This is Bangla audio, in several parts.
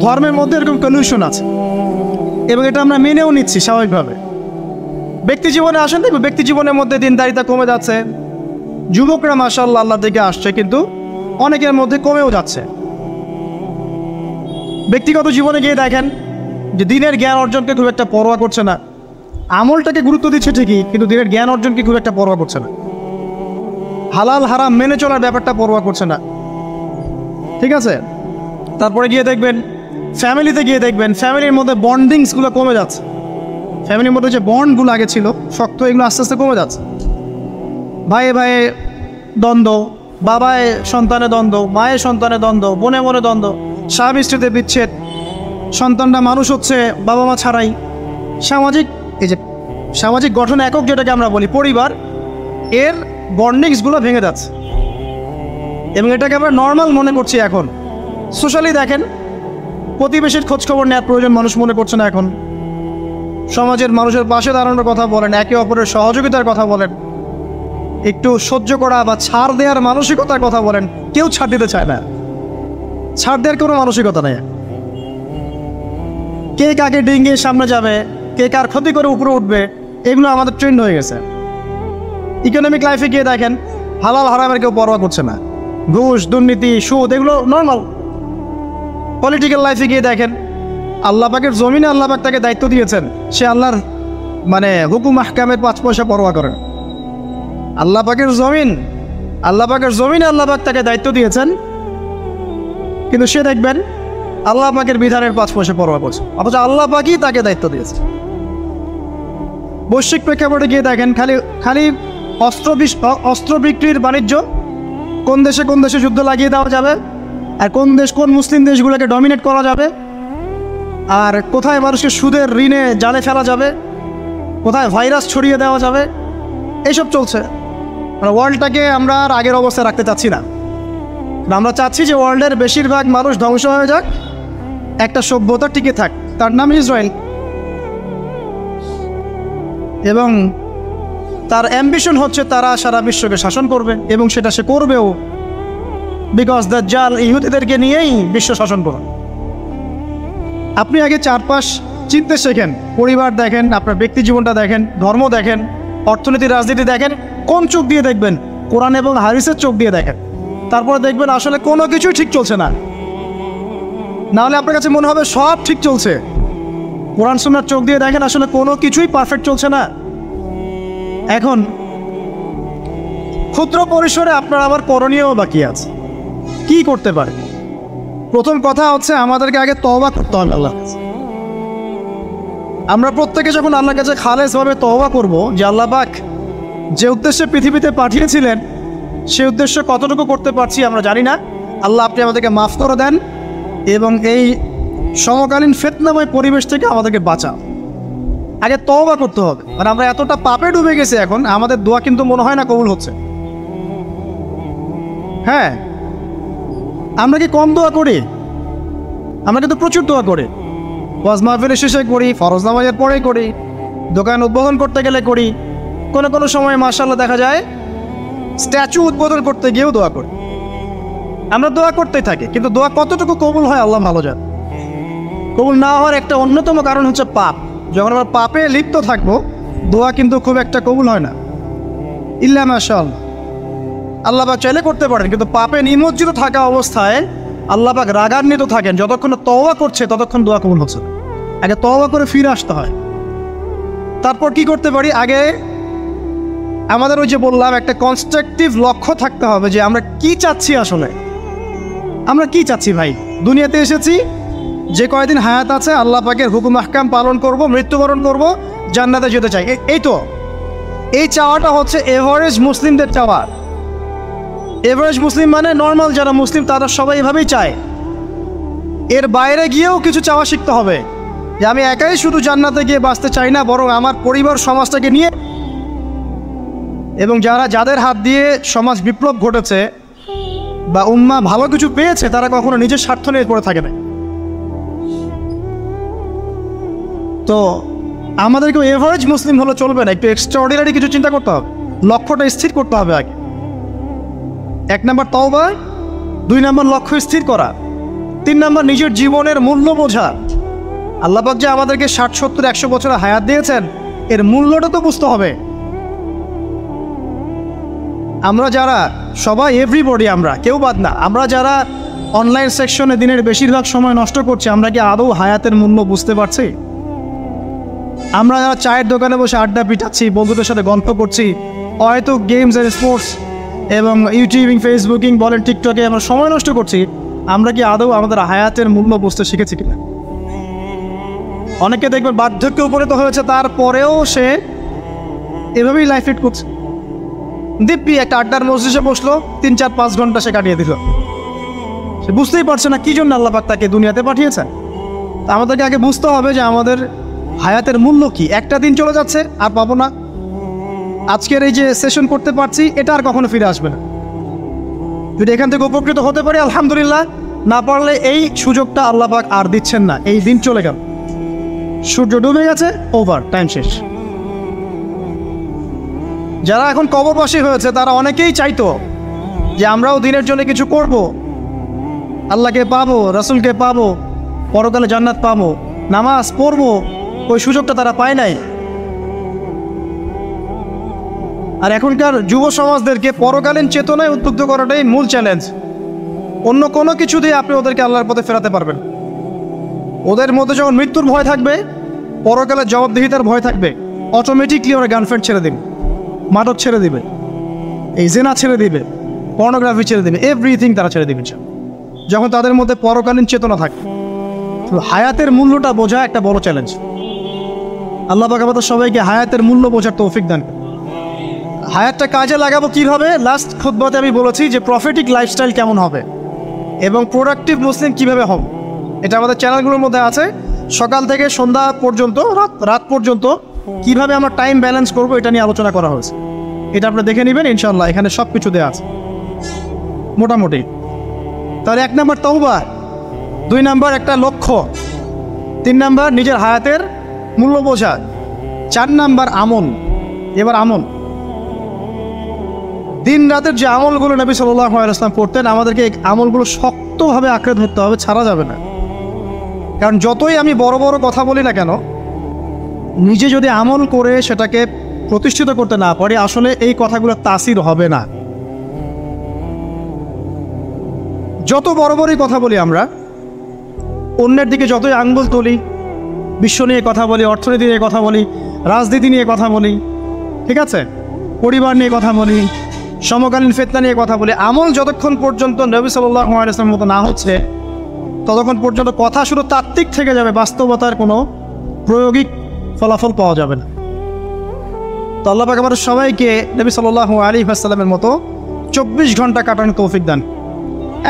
ধর্মের মধ্যে এরকম কলিউশন আছে এবং এটা আমরা মেনেও নিচ্ছি স্বাভাবিকভাবে। ব্যক্তি জীবনে আসেন, দেখবো ব্যক্তি জীবনের মধ্যে দিনদারিতা কমে যাচ্ছে। যুবকরা মাশাআল্লাহ আল্লাহ দিকে আসছে, কিন্তু অনেকের মধ্যে কমেও যাচ্ছে। ব্যক্তিগত জীবনে গিয়ে দেখেন যে দিনের জ্ঞান অর্জনকে খুব একটা পরোয়া করছে না। আমলটাকে গুরুত্ব দিচ্ছে ঠিকই, কিন্তু দিনের জ্ঞান অর্জনকে খুব একটা পরোয়া করছে না। হালাল হারাম মেনে চলার ব্যাপারটা পরোয়া করছে না, ঠিক আছে। তারপরে গিয়ে দেখবেন ফ্যামিলিতে গিয়ে দেখবেন ফ্যামিলির মধ্যে বন্ডিংসগুলো কমে যাচ্ছে। ফ্যামিলির মধ্যে যে বন্ডগুলো আগে ছিল শক্ত, এগুলো আস্তে আস্তে কমে যাচ্ছে। ভাইয়ে ভাইয়ে দ্বন্দ্ব, বাবায় সন্তানে দ্বন্দ্ব, মায়ের সন্তানে দ্বন্দ্ব, বোনে বোনে দ্বন্দ্ব, স্বামী স্ত্রীতে বিচ্ছেদ, সন্তানরা মানুষ হচ্ছে বাবা মা ছাড়াই। সামাজিক এই যে সামাজিক গঠন একক যেটাকে আমরা বলি পরিবার, এর বন্ডিংসগুলো ভেঙে যাচ্ছে এবং এটাকে আমরা নর্মাল মনে করছি এখন। সোশ্যালি দেখেন প্রতিবেশীর খোঁজখবর নেওয়ার প্রয়োজন মানুষ মনে করছে না এখন। সমাজের মানুষের পাশে দাঁড়ানোর কথা বলেন, একে অপরের সহযোগিতার কথা বলেন, একটু সহ্য করা বা ছাড় দেওয়ার মানসিকতার কথা বলেন, কেউ ছাড় দিতে চায় না। ছাড় দেওয়ার কোনো মানসিকতা নেই। কে কাকে ডিঙ্গিয়ে সামনে যাবে, কে কার ক্ষতি করে উপরে উঠবে, এগুলো আমাদের ট্রেন্ড হয়ে গেছে। ইকোনমিক লাইফে গিয়ে দেখেন হালাল হারামের কেউ পরোয়া করছে না। ঘুষ, দুর্নীতি, সুদ এগুলো নর্মাল। পলিটিক্যাল লাইফে গিয়ে দেখেন আল্লাহ পাকের জমিনে আল্লাহ পাক তাকে দায়িত্ব দিয়েছেন, সে আল্লাহর হুকুম আহকামের 5 পয়সা পরোয়া করেন। আল্লাহ পাকের জমিনে আল্লাহ পাক তাকে দায়িত্ব দিয়েছেন, কিন্তু সে দেখবেন আল্লাহ পাকের বিধানের 5 পয়সা পরোয়া করছে, অথচ আল্লাহ পাকই তাকে দায়িত্ব দিয়েছে। বৈশ্বিক প্রেক্ষাপটে গিয়ে দেখেন খালি অস্ত্র বিক্রির বাণিজ্য, কোন দেশে যুদ্ধ লাগিয়ে দেওয়া যাবে, আর কোন মুসলিম দেশগুলোকে ডমিনেট করা যাবে, আর কোথায় মানুষকে সুদের ঋণে জালে ফেলা যাবে, কোথায় ভাইরাস ছড়িয়ে দেওয়া যাবে, এইসব চলছে। ওয়ার্ল্ডটাকে আমরা আর আগের অবস্থায় রাখতে চাচ্ছি না। আমরা চাচ্ছি যে ওয়ার্ল্ডের বেশিরভাগ মানুষ ধ্বংস হয়ে যাক, একটা সভ্যতা টিকে থাক, তার নাম ইসরায়েল। এবং তার অ্যাম্বিশন হচ্ছে তারা সারা বিশ্বকে শাসন করবে, এবং সেটা সে করবেও, বিকজ দাজ্জাল ইহুদিদেরকে নিয়েই বিশ্ব শাসন করবে। আপনি আগে চারপাশ চিনতে শেখেন, পরিবার দেখেন, আপনার ব্যক্তি জীবনটা দেখেন, ধর্ম দেখেন, অর্থনীতি রাজনীতি দেখেন। কোন চোখ দিয়ে দেখবেন? কোরআন এবং হাদিসের চোখ দিয়ে দেখেন। তারপরে দেখবেন আসলে কোনো কিছুই ঠিক চলছে না, নাহলে আপনার কাছে মনে হবে সব ঠিক চলছে। কোরআন সুন্নাহর চোখ দিয়ে দেখেন, আসলে কোনো কিছুই পারফেক্ট চলছে না। এখন ক্ষুদ্র পরিসরে আপনার আবার করণীয় বাকি আছে। কি করতে পারে? প্রথম কথা হচ্ছে আমাদেরকে আগে তওবা করতে হবে আল্লাহর কাছে। আমরা প্রত্যেকে যখন আল্লাহর কাছে খালেসভাবে তওবা করব যে আল্লাহ পাক যে উদ্দেশ্যে পৃথিবীতে পাঠিয়েছিলেন সেই উদ্দেশ্য কতটুকু করতে পারছি আমরা জানি না, আল্লাহ আপনি আমাদেরকে মাফ করে দেন এবং এই সমকালীন ফিতনাময় পরিবেশ থেকে আমাদেরকে বাঁচান। আগে তওবা করতে হবে। মানে আমরা এতটা পাপে ডুবে গেছি এখন, আমাদের দোয়া কিন্তু মনে হয় না কবুল হচ্ছে। হ্যাঁ, আমরা কি কম দোয়া করি? আমরা কিন্তু প্রচুর দোয়া করি। ওয়াজ মাহফিলের শেষে করি, ফরজ নামাজের পরে করি, দোকান উদ্বোধন করতে গেলে করি, কোনো সময় মাশাআল্লাহ দেখা যায় স্ট্যাচু উদ্বোধন করতে গিয়েও দোয়া করি। আমরা দোয়া করতেই থাকি, কিন্তু দোয়া কতটুকু কবুল হয় আল্লাহ ভালো জানে। কবুল না হওয়ার একটা অন্যতম কারণ হচ্ছে পাপ। যখন আমরা পাপে লিপ্ত থাকবো, দোয়া কিন্তু খুব একটা কবুল হয় না। ইল্লা মাশাআল্লাহ, আল্লাহ পাক চাইলে করতে পারেন, কিন্তু পাপে নিমজ্জিত থাকা অবস্থায় আল্লাহ পাক রাগান্বিত থাকেন। যতক্ষণ তওবা করছে ততক্ষণ দোয়া কবুল হচ্ছে। আগে তওবা করে ফিরে আসতে হয়। তারপর কি করতে পারি? আগে আমাদের ওই যে বললাম একটা কনস্ট্রাকটিভ লক্ষ্য থাকতে হবে যে আমরা কি চাচ্ছি। আসলে আমরা কি চাচ্ছি? ভাই, দুনিয়াতে এসেছি, যে কয়দিন হায়াত আছে আল্লাহ পাকের হুকুম আহকাম পালন করব, মৃত্যুবরণ করব, জান্নাতে যেতে চাই। এই চাওয়াটা হচ্ছে এভারেজ মুসলিমদের চাওয়া। এভারেজ মুসলিম মানে নর্মাল যারা মুসলিম তারা সবাই এভাবেই চায়। এর বাইরে গিয়েও কিছু চাওয়া শিখতে হবে যে আমি একাই শুধু জান্নাতে গিয়ে বাঁচতে চাই না, বরং আমার পরিবার সমাজটাকে নিয়ে, এবং যাদের হাত দিয়ে সমাজ বিপ্লব ঘটেছে বা উম্মাহ ভালো কিছু পেয়েছে তারা কখনো নিজের স্বার্থ নিয়ে পড়ে থাকে না। তো আমাদেরকে এভারেজ মুসলিম হলে চলবে না, একটু এক্সট্রাঅর্ডিনারি কিছু চিন্তা করতে হবে, লক্ষ্যটা স্থির করতে হবে আগে। 1 নম্বর তওবা, 2 নম্বর লক্ষ্য স্থির করা। 3 নাম্বার নিজের জীবনের মূল্য বোঝা। আল্লাহ পাক যে আমাদেরকে 60, 70, 100 বছর হায়াত দিয়েছেন, এর মূল্যটা তো বুঝতে হবে। আমরা যারা সবাই, এভরিবডি, আমরা কেউ বাদ না, আমরা যারা অনলাইন সেকশনে দিনের বেশিরভাগ সময় নষ্ট করছি, আমরা কি আদৌ হায়াতের মূল্য বুঝতে পারছি? আমরা যারা চায়ের দোকানে বসে আড্ডা পিটাচ্ছি, বন্ধুদের সাথে গল্প করছি, হয়তো গেমস আর স্পোর্টস এবং ইউটিউবিং, ফেসবুকিং বলেন, টিকটকে আমরা সময় নষ্ট করছি, আমরা কি আদৌ আমাদের হায়াতের মূল্য বুঝতে শিখেছি কিনা? অনেকে দেখবেন বার্ধক্যে উপনীত হয়েছে, তারপরেও সে এভাবেই লাইফ লিড করছে। দিব্যি একটা আড্ডার মজলিসে বসলো, 3, 4, 5 ঘন্টা সে কাটিয়ে দিল। সে বুঝতেই পারছে না কি জন্য আল্লাহ পাক তাকে দুনিয়াতে পাঠিয়েছে। আমাদেরকে আগে বুঝতে হবে যে আমাদের হায়াতের মূল্য কি। একটা দিন চলে যাচ্ছে, আর পাবো না। আজকের এই যে সেশন করতে পারছি, এটা আর কখনো ফিরে আসবে না। যদি এখান থেকে উপকৃত হতে পারি আলহামদুলিল্লাহ, না পারলে এই সুযোগটা আল্লাহ পাক আর দিচ্ছেন না। এই দিন চলে গেল, সূর্য ডুবে গেছে, ওভার, টাইম শেষ। যারা এখন কবরবাসী হয়েছে তারা অনেকেই চাইতো যে আমরাও দিনের জন্য কিছু করব, আল্লাহকে পাবো, রাসূলকে পাবো, পরকালে জান্নাত পাবো, নামাজ পড়বো। ওই সুযোগটা তারা পায় নাই। আর এখনকার যুব সমাজদেরকে পরকালীন চেতনায় উদ্বুদ্ধ করাটাই মূল চ্যালেঞ্জ। অন্য কোনো কিছু দিয়ে আপনি ওদেরকে আল্লাহর পথে ফেরাতে পারবেন। ওদের মধ্যে যখন মৃত্যুর ভয় থাকবে, পরকালের জবাবদিহিতার ভয় থাকবে, অটোমেটিকলি ওরা গার্লফ্রেন্ড ছেড়ে দেবে, মাদক ছেড়ে দিবে, এই জেনা ছেড়ে দিবে, পর্নোগ্রাফি ছেড়ে দিবে, এভরিথিং তারা ছেড়ে দিবে যখন তাদের মধ্যে পরকালীন চেতনা থাকে। হায়াতের মূল্যটা বোঝা একটা বড় চ্যালেঞ্জ। আল্লাহ পাক আমাদের সবাইকে হায়াতের মূল্য বোঝার তৌফিক দান। হায়াতটা কাজে লাগাবো কিভাবে? লাস্ট খুতবাতে আমি বলেছি যে প্রফেটিক লাইফস্টাইল কেমন হবে এবং প্রোডাক্টিভ মুসলিম কিভাবে হবে, এটা আমাদের চ্যানেলগুলোর মধ্যে আছে। সকাল থেকে সন্ধ্যা পর্যন্ত, রাত পর্যন্ত কিভাবে আমরা টাইম ব্যালেন্স করব, এটা নিয়ে আলোচনা করা হয়েছে। এটা আপনারা দেখে নেবেন ইনশাআল্লাহ, এখানে সব কিছু দেওয়া আছে মোটামুটি। তাহলে 1 নাম্বার তওবা, 2 নাম্বার একটা লক্ষ্য, 3 নাম্বার নিজের হায়াতের মূল্য বোঝা, 4 নাম্বার আমল। এবার আমল, দিন রাতের যে আমলগুলো নবী সাল্লাল্লাহু আলাইহি ওয়াসাল্লাম করতেন, আমাদেরকে এই আমলগুলো শক্তভাবে আঁকড়ে ধরতে হবে, ছাড়া যাবে না। কারণ যতই আমি বড় বড় কথা বলি না কেন, নিজে যদি আমল করে সেটাকে প্রতিষ্ঠিত করতে না পারি, আসলে এই কথাগুলো তাসির হবে না। যত বড় বড়ই কথা বলি আমরা, অন্যের দিকে যতই আঙ্গুল তুলি, বিশ্ব নিয়ে কথা বলি, অর্থনীতি নিয়ে কথা বলি, রাজনীতি নিয়ে কথা বলি, ঠিক আছে, পরিবার নিয়ে কথা বলি, সমকালীন ফিতনা নিয়ে কথা বলি, আমল যতক্ষণ পর্যন্ত নবী সাল্লাল্লাহু আলাইহি ওয়াসাল্লামের মতো না হচ্ছে, ততক্ষণ পর্যন্ত কথা শুধু তাত্ত্বিক থেকে যাবে, বাস্তবতার কোনো প্রায়োগিক ফলাফল পাওয়া যাবে না। তো আল্লাহ পাক আমাদের সবাইকে নবী সাল্লাল্লাহু আলাইহি ওয়াসাল্লামের মতো 24 ঘন্টা কাটানোর তৌফিক দান।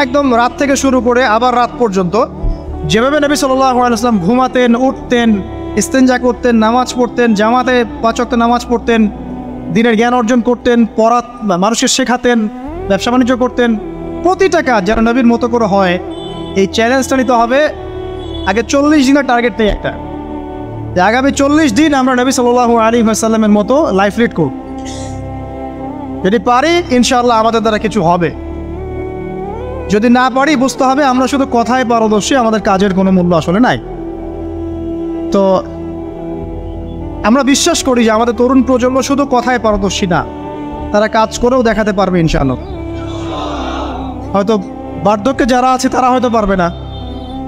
একদম রাত থেকে শুরু করে আবার রাত পর্যন্ত যেভাবে নবী সাল্লাল্লাহু আলাইহি ওয়াসাল্লাম ঘুমাতেন, উঠতেন, ইস্তেনজা করতেন, নামাজ পড়তেন, জামাতে 5 ওয়াক্ত নামাজ পড়তেন, দিনের জ্ঞান অর্জন করতেন, মানুষকে শেখাতেন, ব্যবসা বাণিজ্য করতেন, প্রতিটা কাজ যেন নবীর মতো করে হয়, এই চ্যালেঞ্জটা নিতে হবে। আগে 40 দিনের টার্গেট নেই একটা, যে আগামী 40 দিন আমরা নবী সাল্লাল্লাহু আলাইহি ওয়াসাল্লামের মতো লাইফ লিড করব। যদি পারি ইনশাআল্লাহ আমাদের দ্বারা কিছু হবে, যদি না পারি বুঝতে হবে আমরা শুধু কথায় পারদর্শী, আমাদের কাজের কোনো মূল্য আসলে নাই। তো আমরা বিশ্বাস করি যে আমাদের তরুণ প্রজন্ম শুধু কথায় পারদর্শী না, তারা কাজ করেও দেখাতে পারবে ইনশাআল্লাহ। হয়তো বার্ধক্যে যারা আছে তারা হয়তো পারবে না,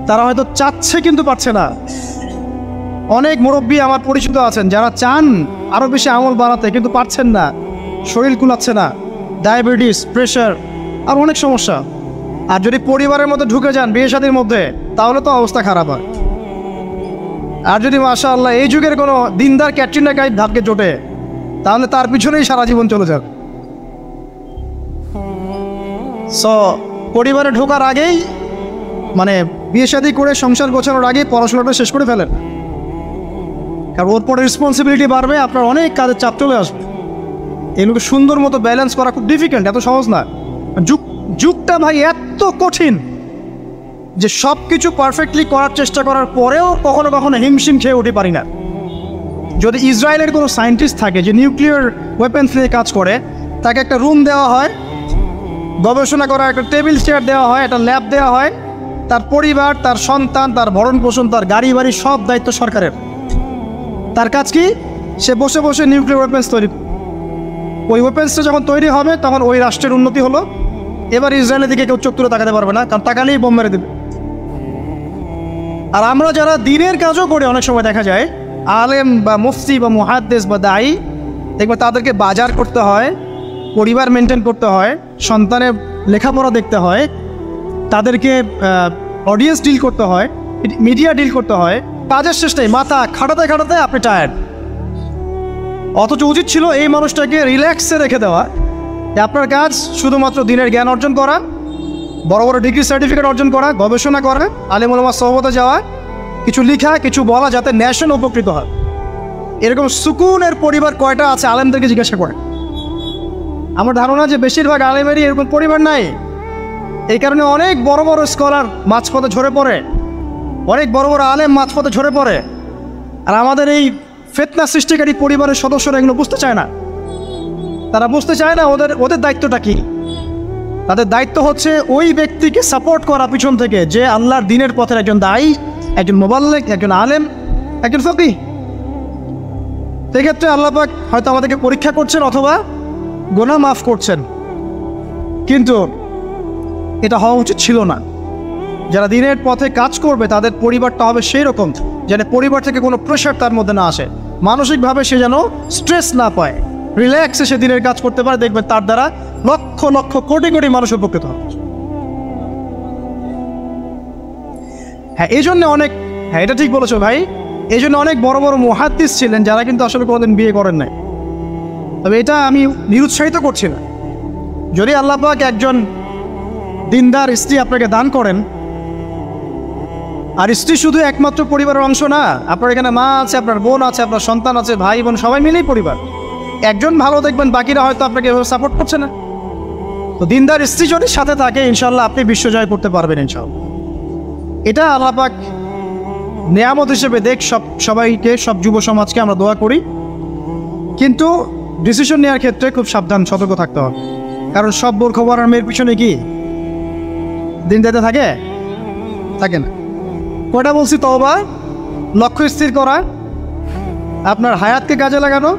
তারা হয়তো চাচ্ছে কিন্তু পারছে না। অনেক মুরব্বী আমার পরিচিত আছেন যারা চান আরও বেশি আমল বাড়াতে, কিন্তু পারছেন না, শরীর কুলাচ্ছে না, ডায়াবেটিস, প্রেশার, আর অনেক সমস্যা। আর যদি পরিবারের মধ্যে ঢুকে যান, বিয়ে শাদীর মধ্যে, তাহলে তো অবস্থা খারাপ হয়। আর যদি মাশাআল্লাহ এই যুগের কোনো দিনদার ক্যাটরিনা কাইফ ভাগ্যে জোটে, তাহলে তার পিছনেই সারা জীবন চলে যাবে। সো পরিবারে ঢোকার আগেই, মানে বিয়ে শাদী করে সংসার গোছানোর আগেই পড়াশোনাটা শেষ করে ফেলেন, কারণ ওর পরে রেসপন্সিবিলিটি বাড়বে, আপনার অনেক কাজের চাপ চলে আসবে। এগুলোকে সুন্দর মতো ব্যালেন্স করা খুব ডিফিকাল্ট, এত সহজ না। যুগটা ভাই এত কঠিন যে সব কিছু পারফেক্টলি করার চেষ্টা করার পরেও কখনো কখনো হিমশিম খেয়ে উঠে পারি না। যদি ইসরায়েলের কোনো সায়েন্টিস্ট থাকে যে নিউক্লিয়ার ওয়েপেন্স নিয়ে কাজ করে, তাকে একটা রুম দেওয়া হয়, গবেষণা করার একটা টেবিল চেয়ার দেওয়া হয়, একটা ল্যাব দেওয়া হয়, তার পরিবার, তার সন্তান, তার ভরণ পোষণ, তার গাড়ি বাড়ি সব দায়িত্ব সরকারের। তার কাজ কি? সে বসে বসে নিউক্লিয়ার ওয়েপেন্স তৈরি। ওই ওয়েপেন্সটা যখন তৈরি হবে তখন ওই রাষ্ট্রের উন্নতি হলো। এবার ইসরায়েলের দিকে কেউ চোখ তুলে তাকাতে পারবে না, কারণ তাকালেই বোম মেরে দেবে। আর আমরা যারা দিনের কাজও করি, অনেক সময় দেখা যায় আলেম বা মুফতি বা মুহাদ্দিস বা দায়ী, দেখবে তাদেরকে বাজার করতে হয়, পরিবার মেনটেন করতে হয়, সন্তানের লেখাপড়া দেখতে হয়, তাদেরকে অডিয়েন্স ডিল করতে হয়, মিডিয়া ডিল করতে হয়। কাজের শেষ নেই, মাথা খাটাতে খাটাতে আপনি টায়ার্ড। অথচ উচিত ছিল এই মানুষটাকে রিল্যাক্সে রেখে দেওয়া, যে আপনার কাজ শুধুমাত্র দিনের জ্ঞান অর্জন করা, বড় বড় ডিগ্রি সার্টিফিকেট অর্জন করা, গবেষণা করা, আলেম ওলামার সহবতে যাওয়া, কিছু লেখা, কিছু বলা, যাতে ন্যাশন উপকৃত হয়। এরকম সুকুনের পরিবার কয়টা আছে আলেমদেরকে জিজ্ঞাসা করে। আমার ধারণা যে বেশিরভাগ আলেমেরই এরকম পরিবার নাই। এই কারণে অনেক বড় বড় স্কলার মাঝপথে ঝরে পড়ে, অনেক বড় বড় আলেম মাঝপথে ঝরে পড়ে। আর আমাদের এই ফিতনা সৃষ্টিকারী পরিবারের সদস্যরা এগুলো বুঝতে চায় না। তারা বুঝতে চায় না ওদের দায়িত্বটা কী। তাদের দায়িত্ব হচ্ছে ওই ব্যক্তিকে সাপোর্ট করা পিছন থেকে, যে আল্লাহর দিনের পথের একজন দায়ী, একজন মুবাল্লিগ, একজন আলেম, একজন ফকিহ। সেক্ষেত্রে আল্লাহ পাক হয়তো আমাদেরকে পরীক্ষা করছেন অথবা গুনাহ মাফ করছেন, কিন্তু এটা হওয়া উচিত ছিল না। যারা দিনের পথে কাজ করবে তাদের পরিবারটা হবে সেই রকম যেন পরিবার থেকে কোনো প্রেশার তার মধ্যে না আসে, মানসিকভাবে সে যেন স্ট্রেস না পায়, রিল্যাক্সে সে দিনের কাজ করতে পারে। দেখবেন তার দ্বারা লক্ষ লক্ষ কোটি কোটি মানুষ উপকৃত হবে। হ্যাঁ, এই জন্য অনেক, হ্যাঁ এটা ঠিক বলেছো ভাই, এই জন্য অনেক বড় বড় মুহাদ্দিস ছিলেন যারা কিন্তু আসলে কোনোদিন বিয়ে করেন নাই। তবে এটা আমি নিরুৎসাহিত করছি না। যদি আল্লাহ পাক একজন দিনদার স্ত্রী আপনাকে দান করেন, আর স্ত্রী শুধু একমাত্র পরিবারের অংশ না, আপনার এখানে মা আছে, আপনার বোন আছে, আপনার সন্তান আছে, ভাই বোন সবাই মিলেই পরিবার। একজন ভালো দেখবেন, বাকিরা হয়তো আপনাকে এভাবে সাপোর্ট করছে না। তো দিনদার স্ত্রী যদি সাথে থাকে, ইনশাল্লাহ আপনি বিশ্বজয় করতে পারবেন ইনশাল্লাহ। এটা আল্লাহ পাক নিয়ামত হিসেবে দেখ সবাইকে, সব যুব সমাজকে আমরা দোয়া করি। কিন্তু ডিসিশন নেওয়ার ক্ষেত্রে খুব সাবধান, সতর্ক থাকতে হবে। কারণ সব বোর খবর আর মেয়ের পিছনে কি দিন যেতে থাকে না। কয়টা বলছি? তওবা, লক্ষ্য স্থির করা, আপনার হায়াতকে কাজে লাগানো।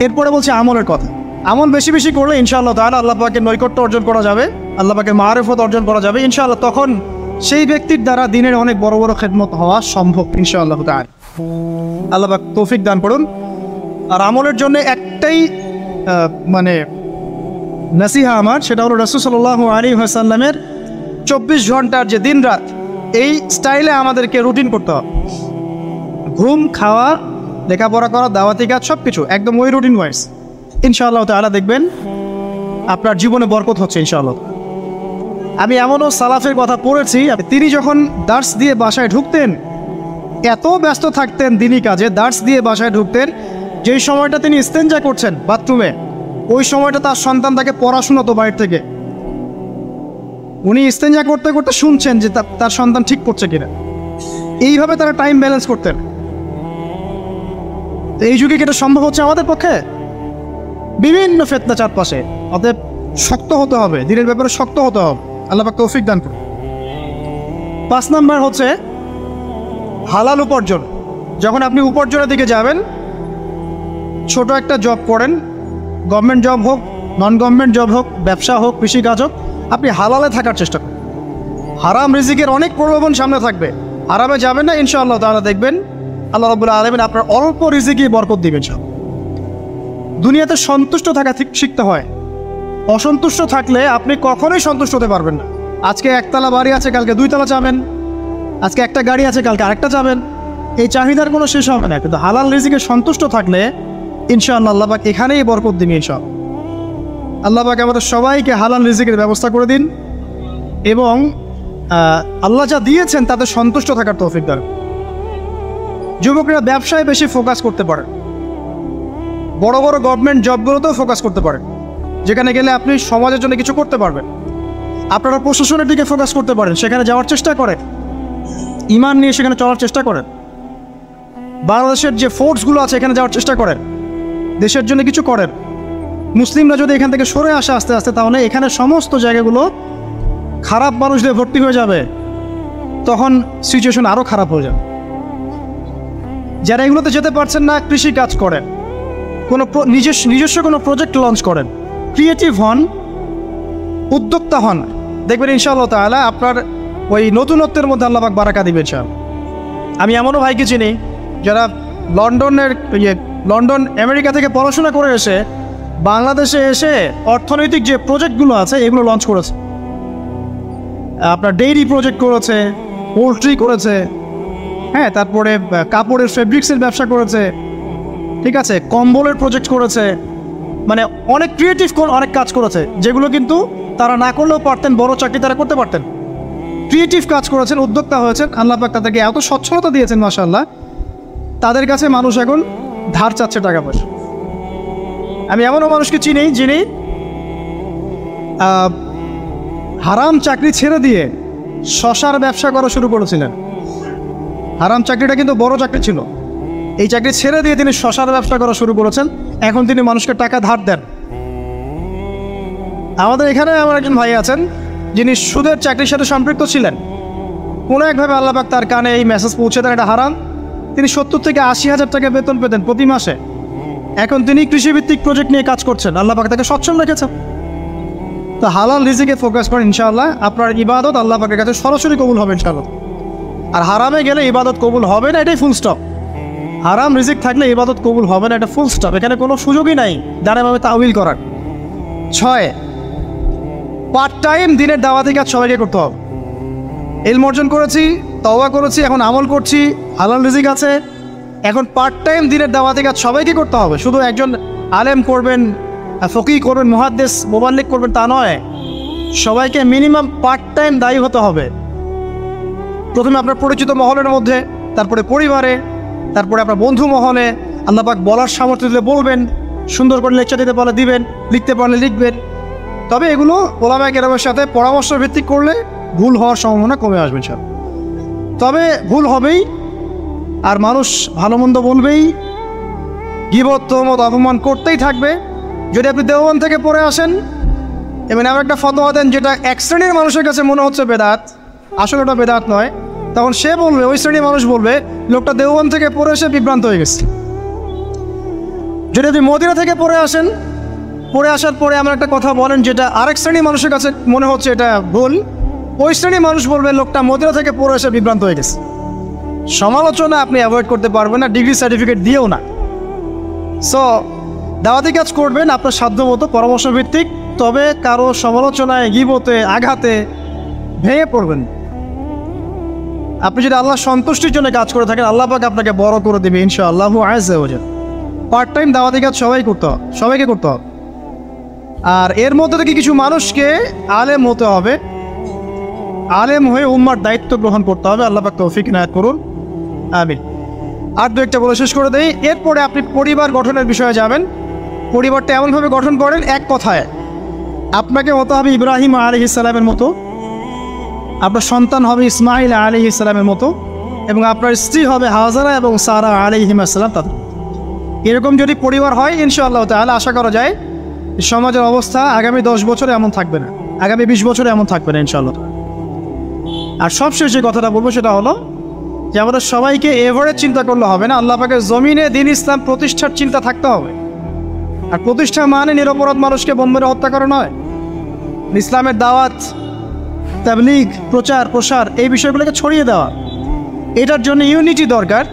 এরপরে বলছি আমলের কথা। আমল বেশি বেশি করলে ইনশাআল্লাহ তাআলা আল্লাহ পাকের নৈকট্য অর্জন করা যাবে, আল্লাহ পাকের মারিফত অর্জন করা যাবে ইনশাআল্লাহ। তখন সেই ব্যক্তির দ্বারা দিনের অনেক বড় বড় খেদমত হওয়া সম্ভব ইনশাআল্লাহ তাআলা। আল্লাহ পাক তৌফিক দান করুন। আর আমলের জন্য একটাই মানে নসিহা আমার, সেটা হলো রাসূল সাল্লাল্লাহু আলাইহি ওয়াসাল্লামের 24 ঘন্টার যে দিন রাত, এই স্টাইলে আমাদেরকে রুটিন করতে হবে। ঘুম, খাওয়া, লেখাপড়া করা, দাওয়াতি কাজ, সব কিছু একদম ওই রুটিন ওয়াইজ। ইনশাআল্লাহ তাআলা দেখবেন আপনার জীবনে বরকত হচ্ছে ইনশাআল্লাহ। আমি এমনও সালাফের কথা পড়েছি, তিনি যখন দার্স দিয়ে বাসায় ঢুকতেন, এত ব্যস্ত থাকতেন দিনই কাজে, দার্স দিয়ে বাসায় ঢুকতেন, যেই সময়টা তিনি ইস্তেঞ্জা করছেন বাথরুমে, ওই সময়টা তার সন্তান তাকে পড়াশোনা তো বাইরে থেকে, উনি ইস্তেঞ্জা করতে করতে শুনছেন যে তার সন্তান ঠিক করছে কিনা। এইভাবে তারা টাইম ব্যালেন্স করতেন। তো এই যুগে কি এটা সম্ভব হচ্ছে আমাদের পক্ষে? বিভিন্ন ফিতনা চারপাশে, অতএব শক্ত হতে হবে, দিনের ব্যাপারে শক্ত হতে হবে। আল্লাহ পাক তৌফিক দান করুন। 5 নাম্বার হচ্ছে হালাল উপার্জন। যখন আপনি উপার্জনের দিকে যাবেন, ছোট একটা জব করেন, গভর্নমেন্ট জব হোক, নন গভর্নমেন্ট জব হোক, ব্যবসা হোক, কৃষিকাজ হোক, আপনি হালালে থাকার চেষ্টা করুন। হারাম রিজিকের অনেক প্রলোভন সামনে থাকবে, হারামে যাবেন না ইনশাআল্লাহ তাআলা। দেখবেন আল্লাহ রাব্বুল আলামিন আপনার অল্প রিজিকে বরকত দিবেন সব। দুনিয়াতে সন্তুষ্ট থাকা শিখতে হয়। অসন্তুষ্ট থাকলে আপনি কখনোই সন্তুষ্ট হতে পারবেন না। আজকে একতলা বাড়ি আছে, কালকে 2 তলা চাবেন। আজকে একটা গাড়ি আছে, কালকে আরেকটা চাবেন। এই চাহিদার কোনো শেষ হবে না। কিন্তু হালাল রিজিকে সন্তুষ্ট থাকলে ইনশাআল্লাহ আল্লাহ পাক এখানেই বরকত দিবেন ইনশাআল্লাহ। আল্লাহ পাক আমাদের সবাইকে হালাল রিজিকের ব্যবস্থা করে দিন এবং আল্লাহ যা দিয়েছেন তাতে সন্তুষ্ট থাকার তৌফিক দান। যুবকরা ব্যবসায় বেশি ফোকাস করতে পারে, বড় বড় গভর্নমেন্ট জবগুলোতেও ফোকাস করতে পারেন, যেখানে গেলে আপনি সমাজের জন্য কিছু করতে পারবেন। আপনারা প্রশাসনের দিকে ফোকাস করতে পারেন, সেখানে যাওয়ার চেষ্টা করেন, ইমান নিয়ে সেখানে চলার চেষ্টা করেন। বাংলাদেশের যে ফোর্সগুলো আছে এখানে যাওয়ার চেষ্টা করেন, দেশের জন্য কিছু করেন। মুসলিমরা যদি এখান থেকে সরে আসে আস্তে আস্তে, তাহলে এখানে সমস্ত জায়গাগুলো খারাপ মানুষদের ভর্তি হয়ে যাবে, তখন সিচুয়েশন আরও খারাপ হয়ে যাবে। যারা এগুলোতে যেতে পারছেন না, কৃষি কাজ করেন, কোনো নিজস্ব কোনো প্রজেক্ট লঞ্চ করেন, ক্রিয়েটিভ হন, উদ্যোক্তা হন, দেখবেন ইনশাআল্লাহ তাআলা আপনার ওই নতুনত্বের মধ্যে আল্লাহ পাক বারাকা দিবেন। আমি এমনও ভাইকে চিনি যারা লন্ডন আমেরিকা থেকে পড়াশোনা করে এসে বাংলাদেশে এসে অর্থনৈতিক যে প্রজেক্টগুলো আছে এগুলো লঞ্চ করেছে। আপনার ডেইরি প্রজেক্ট করেছে, পোলট্রি করেছে, হ্যাঁ, তারপরে কাপড়ের ফেব্রিক্সের ব্যবসা করেছে, ঠিক আছে, কম্বলের প্রজেক্ট করেছে, মানে অনেক ক্রিয়েটিভ অনেক কাজ করেছে, যেগুলো কিন্তু তারা না করলেও পারতেন, বড় চাকরি তারা করতে পারতেন। ক্রিয়েটিভ কাজ করেছেন, উদ্যোক্তা হয়েছেন, আল্লাহ পাক তাদেরকে এত সচ্ছলতা দিয়েছেন মাশাআল্লাহ, তাদের কাছে মানুষ এখন ধার চাচ্ছে টাকা পয়সা। আমি এমনও মানুষকে চিনি যিনি হারাম চাকরি ছেড়ে দিয়ে শশার ব্যবসা করা শুরু করেছিলেন। হারাম চাকরিটা কিন্তু বড় চাকরি ছিল, এই চাকরি ছেড়ে দিয়ে তিনি শশার ব্যবসা করা শুরু করেছেন। এখন তিনি মানুষকে টাকা ধার দেন। আমাদের এখানে আমার একজন ভাই আছেন যিনি সুদের চাকরির সাথে সম্পৃক্ত ছিলেন। কোনো একভাবে আল্লাহ পাক তার কানে এই মেসেজ পৌঁছে দেন এটা হারাম। তিনি 70 থেকে 80 হাজার টাকা বেতন পেতেন প্রতি মাসে। এখন তিনি কৃষিভিত্তিক প্রজেক্ট নিয়ে কাজ করছেন, আল্লাহ পাক তাকে সচ্ছল রেখেছেন। তো হালাল রিজিকে ফোকাস করেন, ইনশাআল্লাহ আপনার ইবাদত আল্লাহ পাকের কাছে সরাসরি কবুল হবে ইনশাআল্লাহ। আর হারামে গেলে ইবাদত কবুল হবে না, এটাই ফুল স্টপ। হারাম রিজিক থাকলে ইবাদত কবুল হবে না, এটা ফুল স্টপ, এখানে কোনো সুযোগই নাই দাঁড়াভাবে তাউইল করার। 6, পার্ট টাইম দিনের দাওয়াতি কাজ সবাইকে করতে হবে। ইলম অর্জন করেছি, তওবা করেছি, এখন আমল করছি, হালাল রিজিক আছে, এখন পার্ট টাইম দিনের দাওয়াতি কাজ সবাইকে করতে হবে। শুধু একজন আলেম করবেন, ফকি করবেন, মুহাদ্দিস মুবাল্লিগ করবেন তা নয়, সবাইকে মিনিমাম পার্ট টাইম দায়ী হতে হবে। প্রথমে আপনার পরিচিত মহলের মধ্যে, তারপরে পরিবারে, তারপরে আপনার বন্ধু মহলে। আল্লাহ পাক বলার সামর্থ্য দিলে বলবেন, সুন্দর করে লেকচার দিতে পারলে দিবেন, লিখতে পারলে লিখবেন। তবে এগুলো ওলামায়ে কেরামের সাথে পরামর্শ ভিত্তিক করলে ভুল হওয়ার সম্ভাবনা কমে আসবে স্যার। তবে ভুল হবেই, আর মানুষ ভালো মন্দ বলবেই, গীবত তোহমত অপমান করতেই থাকবে। যদি আপনি দেওবন্দ থেকে পড়ে আসেন এবং এমন একটা ফতোয়া দেন যেটা এক শ্রেণীর মানুষের কাছে মনে হচ্ছে বেদাত, আসলে ওটা বেদাত নয়, তখন সে বলবে, ওই শ্রেণীর মানুষ বলবে লোকটা দেওবন্দ থেকে পড়ে এসে বিভ্রান্ত হয়ে গেছে। যদি আপনি মদিনা থেকে পড়ে আসেন, পড়ে আসার পরে এমন একটা কথা বলেন যেটা আরেক শ্রেণীর মানুষের কাছে মনে হচ্ছে এটা ভুল, ওই শ্রেণীর মানুষ বলবে লোকটা মদিনা থেকে পড়ে এসে বিভ্রান্ত হয়ে গেছে। সমালোচনা আপনি অ্যাভয়েড করতে পারবেন না, ডিগ্রি সার্টিফিকেট দিয়েও না। সো দাওয়াতি কাজ করবেন আপনার সাধ্যমতো পরামর্শ ভিত্তিক, তবে কারো সমালোচনায়, গীবতে, আঘাতে ভেঙে পড়বেন। আপনি যদি আল্লাহ সন্তুষ্টির জন্য কাজ করে থাকেন, আল্লাহ পাক আপনাকে বড় করে দেবে ইনশাআল্লাহু আযজা ওয়া জাল। পার্ট টাইম দাওয়াতি কাজ সবাইকে করতে হবে। আর এর মধ্যে থেকে কিছু মানুষকে আলেম হতে হবে, আলেম হয়ে উম্মার দায়িত্ব গ্রহণ করতে হবে। আল্লাহ পাক তৌফিক ইনায়াত করুন, আমিন। আর দু একটা বলে শেষ করে দেই। এরপরে আপনি পরিবার গঠনের বিষয়ে যাবেন। পরিবারটা এমনভাবে গঠন করেন, এক কথায় আপনাকে হতে হবে ইব্রাহিম আলাইহিস সালামের মতো, আপনার সন্তান হবে ইসমাইল আলাইহিস সালামের মতো, এবং আপনার স্ত্রী হবে হাজারা এবং সারা আলাইহিস সালাম। তাদের এরকম যদি পরিবার হয় ইনশাআল্লাহ তাআলা আশা করা যায় সমাজের অবস্থা আগামী 10 বছরে এমন থাকবে না, আগামী 20 বছরে এমন থাকবে না ইনশাআল্লাহ। আর সবশেষ যে কথাটা বলবো সেটা হলো যে আমাদের সবাইকে এভারেজ চিন্তা করলে হবে না, আল্লাহ পাকের জমিনে দ্বীন ইসলাম প্রতিষ্ঠার চিন্তা থাকতে হবে। আর প্রতিষ্ঠা মানে নিরপরাধ মানুষকে বোম মেরে হত্যা করা নয়। ইসলামের দাওয়াত, তাবলীগ, প্রচার প্রসার, এই বিষয়গুলোকে ছড়িয়ে দেওয়া, এটার জন্য ইউনিটি দরকার।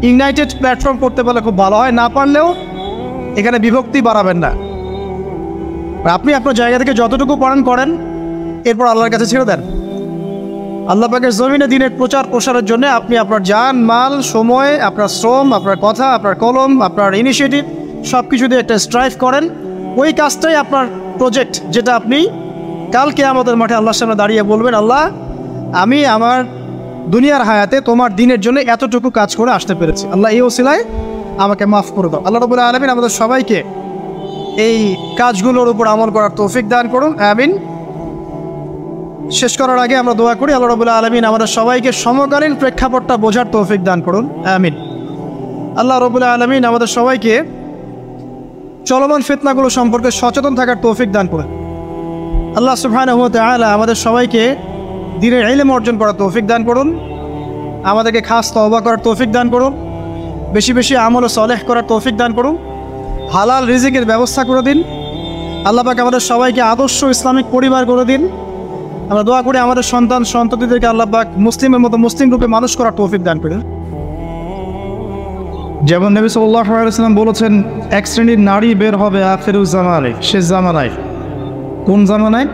ইউনাইটেড প্ল্যাটফর্ম করতে পারলে খুব ভালো হয়, না পারলেও এখানে বিভক্তি বাড়াবেন না। আপনি আপনার জায়গা থেকে যতটুকু পারেন করেন, এরপর আল্লাহর কাছে ছেড়ে দেন। আল্লাহ পাকের জমিনে দ্বীনের প্রচার প্রসারের জন্য আপনি আপনার জান, মাল, সময়, আপনার শ্রম, আপনার কথা, আপনার কলম, আপনার ইনিশিয়েটিভ সব কিছু দিয়ে একটা স্ট্রাইভ করেন। ওই কাজটাই আপনার প্রজেক্ট, যেটা আপনি কাল কিয়ামতের মাঠে আল্লাহর সামনে দাঁড়িয়ে বলবেন, আল্লাহ আমি আমার দুনিয়ার হায়াতে তোমার দ্বীনের জন্য এতটুকু কাজ করে আসতে পেরেছি, আল্লাহ এই ওসিলায় আমাকে মাফ করে দাও। আল্লাহ রাব্বুল আলামিন আমাদের সবাইকে এই কাজগুলোর উপর আমল করার তৌফিক দান করুন, আমিন। শেষ করার আগে আমরা দোয়া করি, আল্লাহ রাব্বুল আলামিন আমাদের সবাইকে সমকালীন প্রেক্ষাপটটা বোঝার তৌফিক দান করুন, আমিন। আল্লাহ রাব্বুল আলামিন আমাদের সবাইকে চলমান ফিতনাগুলো সম্পর্কে সচেতন থাকার তৌফিক দান করুন। আল্লাহ সুবহানাহু ওয়া তাআলা আমাদের সবাইকে দ্বীনের ইলম অর্জন করার তৌফিক দান করুন, আমাদেরকে খাস তওবা করার তৌফিক দান করুন, বেশি বেশি আমল ও সালেহ করার তৌফিক দান করুন, হালাল রিজিকের ব্যবস্থা করে দিন। আল্লাহ পাক আমাদের সবাইকে আদর্শ ইসলামিক পরিবার করে দিন। আমরা দোয়া করি আমাদের সন্তান সন্ততিদেরকে আল্লাহ পাক মুসলিমের মতো মুসলিম রূপে মানুষ করার তৌফিক দান করেন। যেমন নবী সাল্লাল্লাহু আলাইহি ওয়াসাল্লাম বলেছেন, এক শ্রেণীর নারী বের হবে আখিরুজ জামানায়, শেষ জামানায়। কোন জামানায়?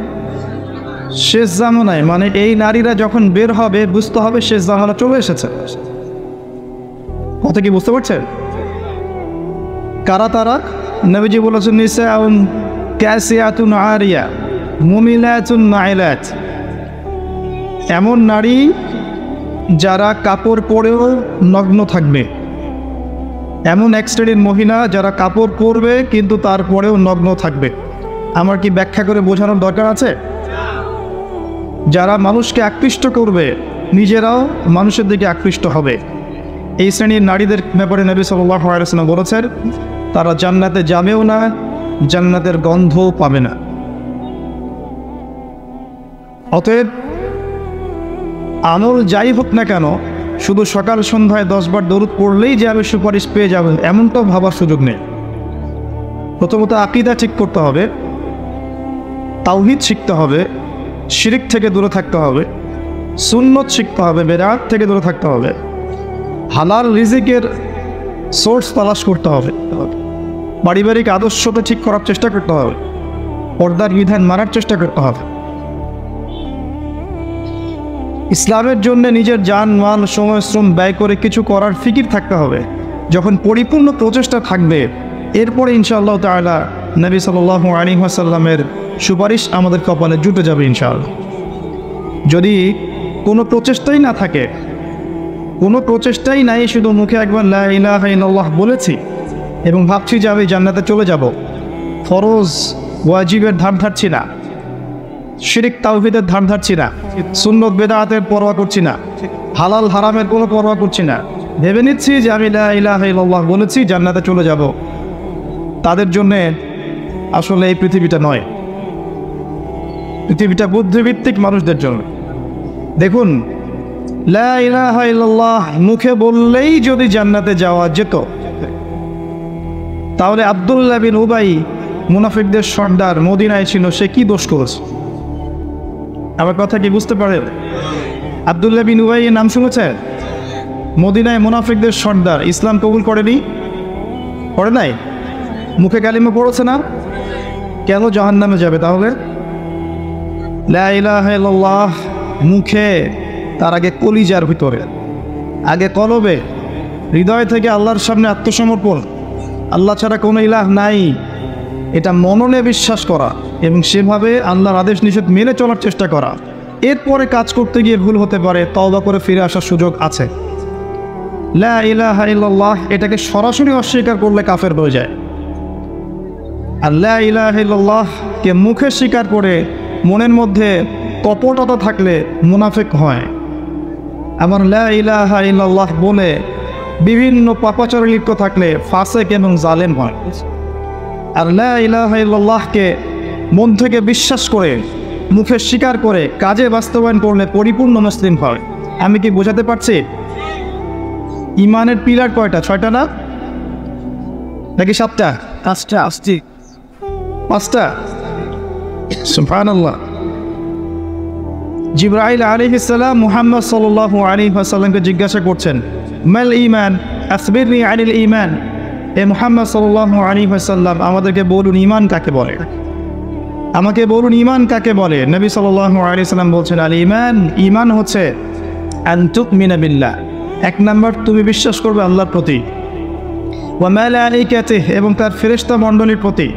শেষ জামানায়। মানে এই নারীরা যখন বের হবে বুঝতে হবে শেষ জামানা চলে এসেছে। কথা কি বুঝতে পারছেন? কারা তারা? নবীজি বলেছেন, নিসাউন কাসিয়াতুন আরিয়া মুমিলাতুন মাইলাত। এমন নারী যারা কাপড় পরেও নগ্ন থাকবে। এমন এক শ্রেণীর মহিলা যারা কাপড় পরবে কিন্তু তারপরেও নগ্ন থাকবে। আমার কি ব্যাখ্যা করে বোঝানোর দরকার আছে? যারা মানুষকে আকৃষ্ট করবে, নিজেরাও মানুষের দিকে আকৃষ্ট হবে। এই শ্রেণীর নারীদের ব্যাপারে নবী সাল্লাল্লাহু আলাইহি ওয়াসাল্লাম বলেছেন, তারা জান্নাতে যাবেও না, জান্নাতের গন্ধও পাবে না। অতএব আমল যাই হোক না কেন, শুধু সকাল সন্ধ্যায় 10 বার দরুদ পড়লেই যে আমি সুপারিশ পেয়ে যাবেন এমনটাও ভাবার সুযোগ নেই। প্রথমত আকীদা ঠিক করতে হবে, তাওহীদ শিখতে হবে, শিরক থেকে দূরে থাকতে হবে, সুন্নত শিখতে হবে, বেদাত থেকে দূরে থাকতে হবে, হালাল রিজিকের সোর্স তালাশ করতে হবে, পারিবারিক আদর্শতা ঠিক করার চেষ্টা করতে হবে, পর্দার বিধান মানার চেষ্টা করতে হবে। ইসলামের জন্য নিজের জান মাল সময় শ্রম ব্যয় করে কিছু করার ফিকির থাকতে হবে। যখন পরিপূর্ণ প্রচেষ্টা থাকবে এরপরে ইনশাআল্লাহ তাআলা নবী সাল্লাল্লাহু আলাইহি ওয়াসাল্লামের সুপারিশ আমাদের কপালে জুটে যাবে ইনশাআল্লাহ। যদি কোনো প্রচেষ্টাই না থাকে, কোনো প্রচেষ্টাই নাই, শুধু মুখে একবার লা ইলাহা ইল্লাল্লাহ বলেছি এবং ভাবছি যে আমি জান্নাতে চলে যাব, ফরজ ওয়াজিবের ধার ধারছি না, শিরক তাওহীদের ধার ধারছি না, সুন্নত বেদাতের পরোয়া করছি না, হালাল হারামের কোনো পরোয়া করছি না, ভেবে নিচ্ছি যে আমি লা ইলাহা ইল্লাল্লাহ বলেছি জান্নাতে চলে যাব, তাদের জন্যে আসলে এই পৃথিবীটা নয়। পৃথিবীটা বুদ্ধিভিত্তিক মানুষদের জন্য। দেখুন, লা ইলাহা ইল্লাল্লাহ মুখে বললেই যদি জান্নাতে যাওয়া যেত, তাহলে আব্দুল্লাহ বিন উবাই মুনাফিকদের সর্দার মদিনায় ছিল, সে কি দোষ করেছে? আমার কথা কি বুঝতে পারেন? আব্দুল্লাহ বিন উবাই এর নাম শুনেছেন? মদিনায় মুনাফিকদের সর্দার, ইসলাম কবুল করেনি, করে নাই, মুখে কালিমা পড়েছে না, কেন জাহান্নামে যাবে তাহলে? লা ইলাহা ইল্লাল্লাহ মুখে, তার আগে কলিজার ভিতরে, আগে কলবে, হৃদয় থেকে আল্লাহর সামনে আত্মসমর্পণ, আল্লাহ ছাড়া কোনো ইলাহ নাই, এটা মননে বিশ্বাস করা এবং সেভাবে আল্লাহর আদেশ নিষেধ মেনে চলার চেষ্টা করা। এরপরে কাজ করতে গিয়ে ভুল হতে পারে, তওবা করে ফিরে আসার সুযোগ আছে। লা ইলাহা ইল্লাল্লাহ এটাকে সরাসরি অস্বীকার করলে কাফের হয়ে যায়। আর লা ইলাহা ইল্লাল্লাহকে মুখে স্বীকার করে মনের মধ্যে কপটতা থাকলে মুনাফিক হয়। আবার লা ইলাহা ইল্লাল্লাহ বলে বিভিন্ন পাপাচারে লিপ্ত থাকলে ফাসিক এবং জালেম হয়। আর লা ইলাহা ইল্লাল্লাহকে মন থেকে বিশ্বাস করে মুখে স্বীকার করে কাজে বাস্তবায়ন করলে পরিপূর্ণ মুসলিম হয়। আমি কি বোঝাতে পারছি? ইমানের পিলার কয়টা? 6টা না নাকি 7টা? 5টা। 5টা। সুবহানাল্লাহ। জিবরাইল আলাইহিস সালাম মুহাম্মদ সাল্লাল্লাহু আলাইহি ওয়াসাল্লামকে জিজ্ঞাসা করছেন, মাল ঈমান আসবিরনি আনিল ঈমান। এ মুহাম্মদ সাল্লাল্লাহু আলাইহি ওয়াসাল্লাম আমাদেরকে বলুন ঈমান কাকে বলে, আমাকে বলুন ঈমান কাকে বলে। নবী সাল্লাল্লাহু আলাইহি ওয়াসাল্লাম বলছেন, আল ঈমান, ঈমান হচ্ছে আন তুমিনা বিল্লাহ, 1 নাম্বার তুমি বিশ্বাস করবে আল্লাহর প্রতি, ওয়া মালাইকাতিহি এবং তার ফেরেশতা মণ্ডলীর প্রতি,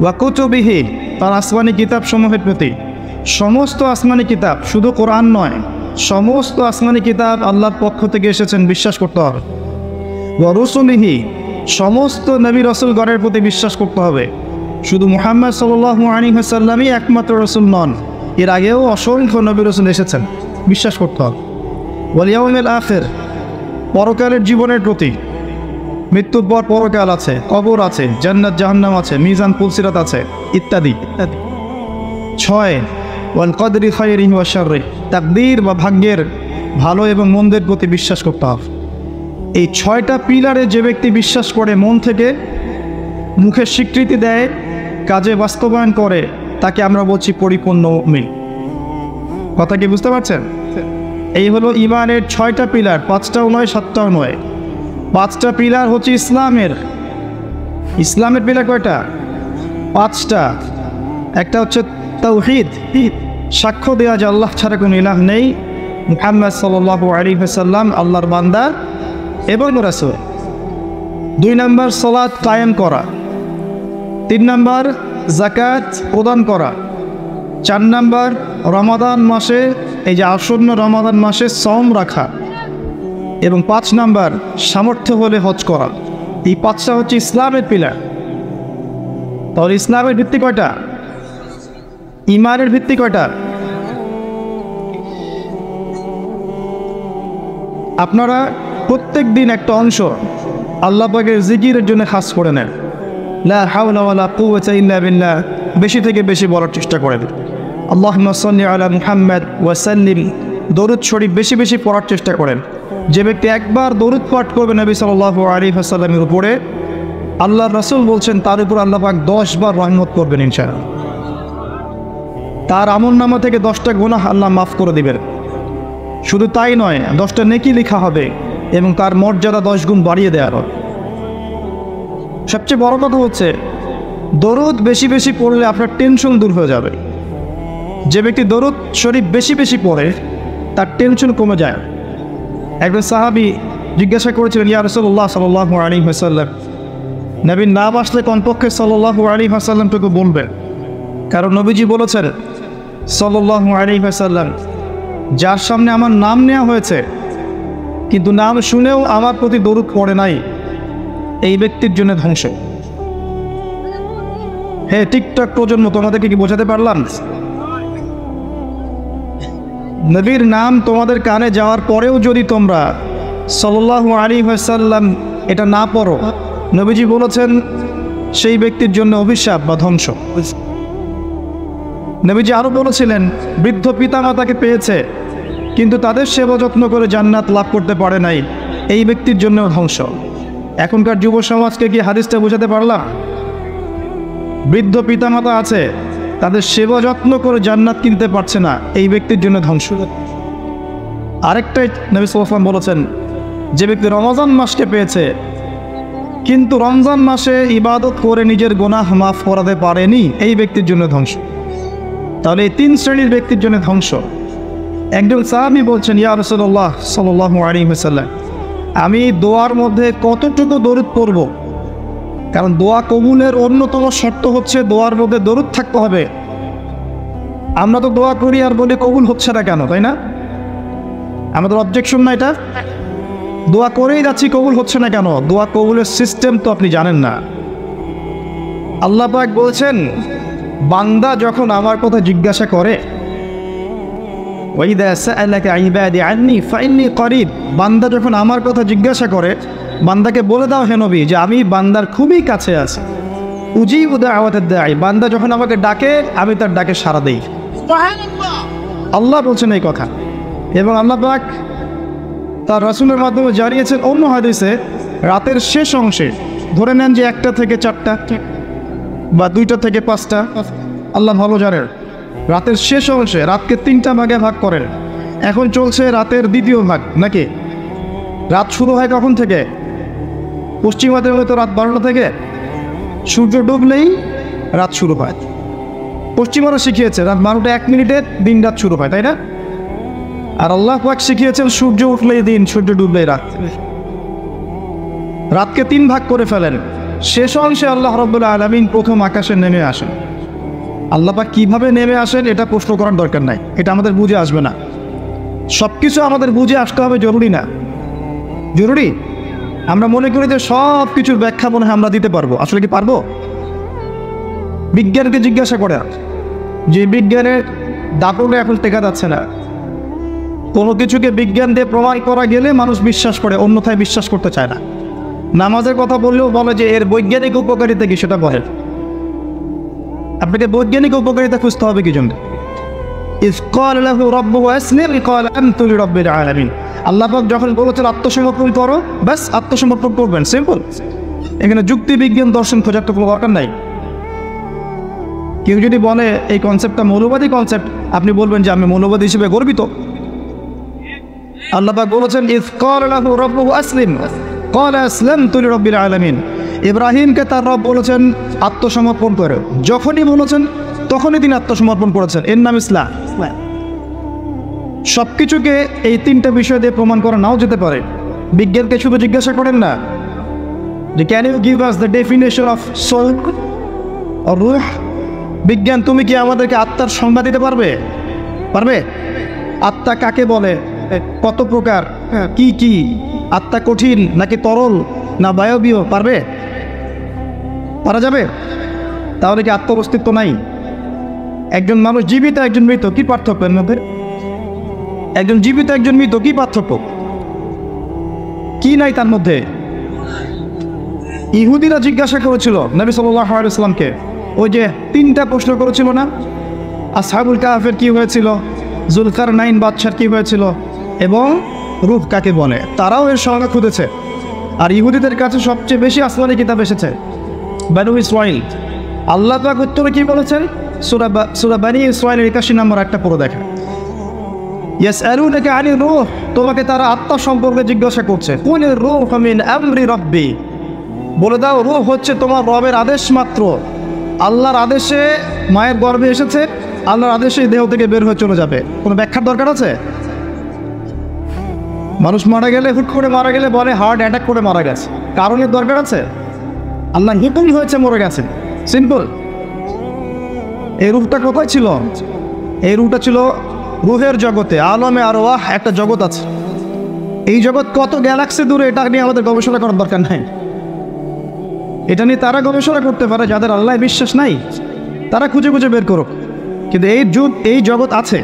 ওয়া কুতুবিহি তার আসমানি কিতাব সমূহের প্রতি। সমস্ত আসমানি কিতাব, শুধু কোরআন নয়, সমস্ত আসমানি কিতাব আল্লাহর পক্ষ থেকে এসেছেন বিশ্বাস করতে হবে। ওয়া রুসুলিহি সমস্ত নবী রাসূলগণের প্রতি বিশ্বাস করতে হবে। শুধু মুহাম্মদ সাল্লাল্লাহু আলাইহি ওয়াসাল্লামই একমাত্র রাসূল নন, এর আগেও অসংখ্য নবী রাসূল এসেছেন, বিশ্বাস করতে হবে। ওয়াল ইয়াউমিল আখির পরকালের জীবনের প্রতি, মৃত্যুর পর পরকাল আছে, কবর আছে, জান্নাত জাহান্নাম আছে, মিজান পুলসিরাত আছে, ইত্যাদি ইত্যাদি। 6 ওয়াল কদরি খায়রিহি ওয়া শাররিহি, তাকদীর বা ভাগ্যের ভালো এবং মন্দের প্রতি বিশ্বাস করতে হবে। এই 6টা পিলারে যে ব্যক্তি বিশ্বাস করে, মন থেকে মুখে স্বীকৃতি দেয়, কাজে বাস্তবায়ন করে, তাকে আমরা বলছি পরিপূর্ণ মুমিন। কথা কি বুঝতে পারছেন? এই হলো ঈমানের 6টা পিলার, 5টাও নয় 7টাও নয়। 5টা পিলার হচ্ছে ইসলামের। ইসলামের পিলার কয়টা? 5টা। একটা হচ্ছে তাওহীদ, সাক্ষ্য দেওয়া যে আল্লাহ ছাড়া কোনো ইলাহ নেই, মুহাম্মদ সাল্লাল্লাহু আলাইহি ওয়াসাল্লাম আল্লাহর বান্দা এবং রাসূল। 2 নম্বর সালাত কায়েম করা। 3 নম্বর যাকাত প্রদান করা। 4 নম্বর রমাদান মাসে, এই যে আসন্ন রমাদান মাসে সওম রাখা। এবং 5 নম্বর সামর্থ্য হলে হজ করা। এই 5টা হচ্ছে ইসলামের পিলার। তাহলে ইসলামের ভিত্তি কয়টা? ঈমানের ভিত্তি কয়টা? আপনারা প্রত্যেক দিন একটা অংশ আল্লাহ পাকের জিকিরের জন্য খাস করে নেন। লা হাওলা ওয়ালা কুওয়াতা ইল্লা বিল্লাহ বেশি থেকে বেশি বলার চেষ্টা করেন। আল্লাহুম্মা সাল্লি আলা মুহাম্মাদ ওয়া সাল্লিম, দরুদ শরীফ বেশি বেশি পড়ার চেষ্টা করেন। যে ব্যক্তি একবার দরুদ পাঠ করবে নবী সাল্লাল্লাহু আলাইহি ওয়াসাল্লামের উপরে, আল্লাহর রাসূল বলছেন তার উপর আল্লাহ পাক 10 বার রহমত করবেন ইনশাআল্লাহ। তার আমলনামা থেকে 10টা গুনাহ আল্লাহ মাফ করে দিবেন। শুধু তাই নয়, 10টা নেকি লেখা হবে এবং তার মর্যাদা 10 গুণ বাড়িয়ে দেওয়া হবে। সবচেয়ে বড় কথা হচ্ছে দরুদ বেশি বেশি পড়লে আপনার টেনশন দূর হয়ে যাবে। যে ব্যক্তি দরুদ শরীফ বেশি বেশি পড়ে তার টেনশন কমে যায়। একজন সাহাবী জিজ্ঞাসা করেছিলেন, ইয়া রাসূলুল্লাহ সাল্লাল্লাহু আলাইহি ওয়াসাল্লাম, নবীর নাম আসলে কমপক্ষে সাল্লাল্লাহু আলাইহি ওয়াসাল্লামটুকু বলবেন, কারণ নবীজি বলেছেন সাল্লাল্লাহু আলাইহি ওয়াসাল্লাম, যার সামনে আমার নাম নেওয়া হয়েছে কিন্তু নাম শুনেও আমার প্রতি দরুদ পড়ে নাই, এই ব্যক্তির জন্য ধ্বংস। হে টিকটক প্রজন্ম, তোমাদেরকে কি বোঝাতে পারলাম? নবীর নাম তোমাদের কানে যাওয়ার পরেও যদি তোমরা সাল্লাল্লাহু আলাইহি ওয়াসাল্লাম এটা না পড়ো, নবীজি বলেছেন সেই ব্যক্তির জন্য অভিশাপ বা ধ্বংস। নবীজি আরও বলেছিলেন, বৃদ্ধ পিতামাতাকে পেয়েছে কিন্তু তাদের সেবা যত্ন করে জান্নাত লাভ করতে পারে নাই, এই ব্যক্তির জন্য ধ্বংস। এখনকার যুব সমাজকে কি হাদিসটা বোঝাতে পারলাম? বৃদ্ধ পিতামাতা আছে, তাদের সেবা যত্ন করে জান্নাত কিনতে পারছে না, এই ব্যক্তির জন্য ধ্বংস। আরেকটাই নবী সাল্লাল্লাহু আলাইহি ওয়াসাল্লাম বলেছেন, যে ব্যক্তি রমজান মাসকে পেয়েছে কিন্তু রমজান মাসে ইবাদত করে নিজের গুনাহ মাফ করাতে পারেনি, এই ব্যক্তির জন্য ধ্বংস। তাহলে এই 3 শ্রেণীর ব্যক্তির জন্য ধ্বংস। একজন সাহাবী বলছেন, ইয়া রাসূলুল্লাহ সাল্লাল্লাহু আলাইহি ওয়াসাল্লাম, আমি দোয়ার মধ্যে কতটুকু দরুদ পড়ব? কারণ দোয়া কবুলের অন্যতম শর্ত হচ্ছে দোয়ার মধ্যে দরুদ থাকতে হবে। আমরা তো দোয়া করি আর বলি কবুল হচ্ছে না কেন, তাই না? আমাদের অবজেকশন না এটা? দোয়া করেই যাচ্ছি, কবুল হচ্ছে না কেন? দোয়া কবুলের সিস্টেম তো আপনি জানেন না। আল্লাহ পাক বলছেন, বান্দা যখন আমার কথা জিজ্ঞাসা করে, ওয়াইদা সাআলাকা ইবাদি আন্নী ফাইন্নী করিব, বান্দা যখন আমার কথা জিজ্ঞাসা করে, বান্দাকে বলে দাও হে নবী যে আমি বান্দার খুবই কাছে আছি। উজিবু দাওয়াতাদ দাঈ, বান্দা যখন আমাকে ডাকে আমি তার ডাকে সাড়া দেই। সুবহানাল্লাহ, আল্লাহ বলছেন এই কথা। এবং আল্লাহ পাক তার রাসূলের মাধ্যমে জানিয়েছেন অন্য হাদিসে, রাতের শেষ অংশে, ধরে নেন যে 1টা থেকে 4টা বা 2টা থেকে 5টা, আল্লাহ ভালো জানেন, রাতের শেষ অংশে রাতকে 3টা ভাগে ভাগ করেন। এখন চলছে রাতের 2য় ভাগ, নাকি? রাত শুরু হয় কখন থেকে? পশ্চিমাদের হয়তো রাত 12টা থেকে। সূর্য ডুবলেই রাত শুরু হয়। পশ্চিমারা শিখিয়েছে রাত 12টা 1 মিনিটে দিন রাত শুরু হয়, তাই না? আর আল্লাহ পাক শিখিয়েছেন সূর্য উঠলেই দিন, সূর্য ডুবলেই রাত। রাতকে 3 ভাগ করে ফেলেন। শেষ অংশে আল্লাহ রাব্বুল আলামিন প্রথম আকাশে নেমে আসেন। আল্লাহ পাক কীভাবে নেমে আসেন এটা প্রশ্ন করার দরকার নাই, এটা আমাদের বুঝে আসবে না। সব কিছু আমাদের বুঝে আসতে হবে জরুরি না। জরুরি? আমরা মনে করি যে সব কিছুর ব্যাখ্যা মনে হয় আমরা দিতে পারবো। আসলে কি পারবো? বিজ্ঞানকে জিজ্ঞাসা করে, যে বিজ্ঞানের দাপটে এখন টেকা যাচ্ছে না। কোনো কিছুকে বিজ্ঞান দিয়ে প্রমাণ করা গেলে মানুষ বিশ্বাস করে, অন্যথায় বিশ্বাস করতে চায় না। নামাজের কথা বললেও বলে যে এর বৈজ্ঞানিক উপকারিতা কি, সেটা বলে। আপনাকে বৈজ্ঞানিক উপকারিতা খুঁজতে হবে কি জন্য? ইয ক্বালা লাহু রাব্বুহু আসলিম ক্বালা আনতু লিরাব্বিল আলামিন। আল্লাহ পাক যখন বলেছেন আত্মসমর্পণ করো, ব্যাস আত্মসমর্পণ করবেন, সিম্পল। এখানে যুক্তি বিজ্ঞান দর্শন খোঁজার তো কোনো দরকার নাই। কেউ যদি বলে এই কনসেপ্টটা মৌলবাদী কনসেপ্ট, আপনি বলবেন যে আমি মৌলবাদী হিসেবে গর্বিত। আল্লাহ পাক বলেছেন ইয ক্বালা লাহু রাব্বুহু আসলিম ক্বালা আসলামতু লিরাব্বিল আলামিন। ইব্রাহিমকে তার রব বলেছেন আত্মসমর্পণ করে, যখনই বলেছেন তখনই তিনি আত্মসমর্পণ করেছেন, এর নাম ইসলাম। সব কিছুকে এই তিনটা বিষয় দিয়ে প্রমাণ করা নাও যেতে পারে। বিজ্ঞানকে শুধু জিজ্ঞাসা করেন না যে can you give us the definition of soul or রূহ। বিজ্ঞান, তুমি কি আমাদেরকে আত্মার সংজ্ঞা দিতে পারবে? পারবে? আত্মা কাকে বলে, কত প্রকার, কি কি আত্মা, কঠিন নাকি তরল না বায়বীয়, পারবে? পারা যাবে? তাহলে কি আত্মার অস্তিত্ব নাই? একজন মানুষ জীবিত, একজন মৃত, কি পার্থক্য এর মধ্যে? একজন জীবিত, একজন মৃত, কি পার্থক্য? কি নাই তার মধ্যে? ইহুদিরা জিজ্ঞাসা করেছিল নবী সাল্লাল্লাহু আলাইহি ওয়াসাল্লামকে, ওই যে তিনটা প্রশ্ন করেছিল না, আসহাবুল কাহফের কি হয়েছিল, জুলকারনাইন বাদশার কি হয়েছিল, এবং রূহ কাকে বলে। তারাও এর সংজ্ঞা খুঁজেছে। আর ইহুদিদের কাছে সবচেয়ে বেশি আসমানি কিতাব এসেছে, বানু ইসরাঈল। আল্লাহ পাক উত্তরে কি বলেছেন? সূরা বানী ইসরাঈলের 81 নম্বর একটা পড়ে দেখেন। ইয়াসআলুনাকা আনির রূহ, তোমাকে তারা আত্মা সম্পর্কে জিজ্ঞাসা করছে। কুলির রূহু মিন আমরি রাব্বি, বলে দাও রূহ হচ্ছে তোমার রবের আদেশ মাত্র। আল্লাহর আদেশে মায়ের গর্ভে এসেছে, আল্লাহর আদেশে দেহ থেকে বের হয়ে চলে যাবে। কোনো ব্যাখ্যার দরকার আছে? মানুষ মারা গেলে, হুট করে মারা গেলে বলে হার্ট অ্যাটাক করে মারা গেছে, কারণের দরকার আছে? আল্লাহ হুকুম হয়েছে মরে গেছে, সিম্পল। এই রূহটা কোথায় ছিল? এই রূহটা ছিল রূহের জগতে, আলমে আরওয়াহ একটা জগৎ আছে। এই জগৎ কত গ্যালাক্সি দূরে, এটা নিয়ে আমাদের গবেষণা করার দরকার নাই। এটা নিয়ে তারা গবেষণা করতে পারে যাদের আল্লাহ বিশ্বাস নাই, তারা খুঁজে খুঁজে বের করুক। কিন্তু এই জগৎ আছে,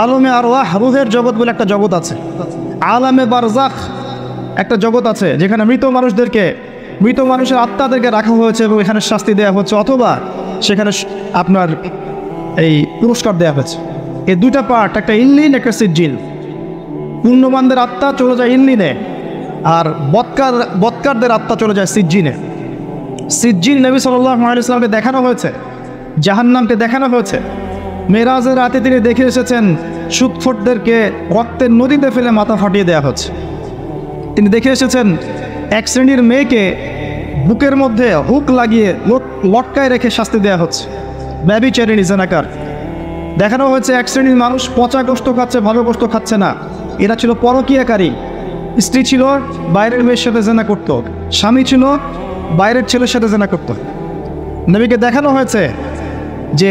আলমে আরওয়াহ রূহের জগৎ বলে একটা জগৎ আছে। আলামে বারজাখ একটা জগৎ আছে, যেখানে মৃত মানুষের আত্মাদেরকে রাখা হয়েছে এবং এখানে শাস্তি দেওয়া হচ্ছে, অথবা সেখানে আপনার এই পুরস্কার দেওয়া হয়েছে। এই দুইটা পার্ট, একটা ইল্লিন, একটা সিজ্জিন। পূর্ণমানদের আত্মা চলে যায় ইল্লিনে, আর বৎকারদের আত্মা চলে যায় সিজ্জিনে। সিজ্জিন নবী সাল্লাল্লাহু আলাইহি ওয়াসাল্লামকে দেখানো হয়েছে, জাহান্নামকে দেখানো হয়েছে। মেরাজের রাতে তিনি দেখে এসেছেন সুদখোরদেরকে রক্তের নদীতে ফেলে মাথা ফাটিয়ে দেওয়া হচ্ছে। তিনি দেখে এসেছেন এক শ্রেণীর মেয়েকে বুকের মধ্যে হুক লাগিয়ে লটকায় রেখে শাস্তি দেওয়া হচ্ছে, ব্যভিচারিণী, জেনাকার। দেখানো হয়েছে এক শ্রেণীর মানুষ পচা গোশত খাচ্ছে, ভালো গোশত খাচ্ছে না, এরা ছিল পরকীয়াকারী। স্ত্রী ছিল বাইরের মেয়ের সাথে জেনা করত, স্বামী ছিল বাইরের ছেলের সাথে জেনা করত। নবীকে দেখানো হয়েছে যে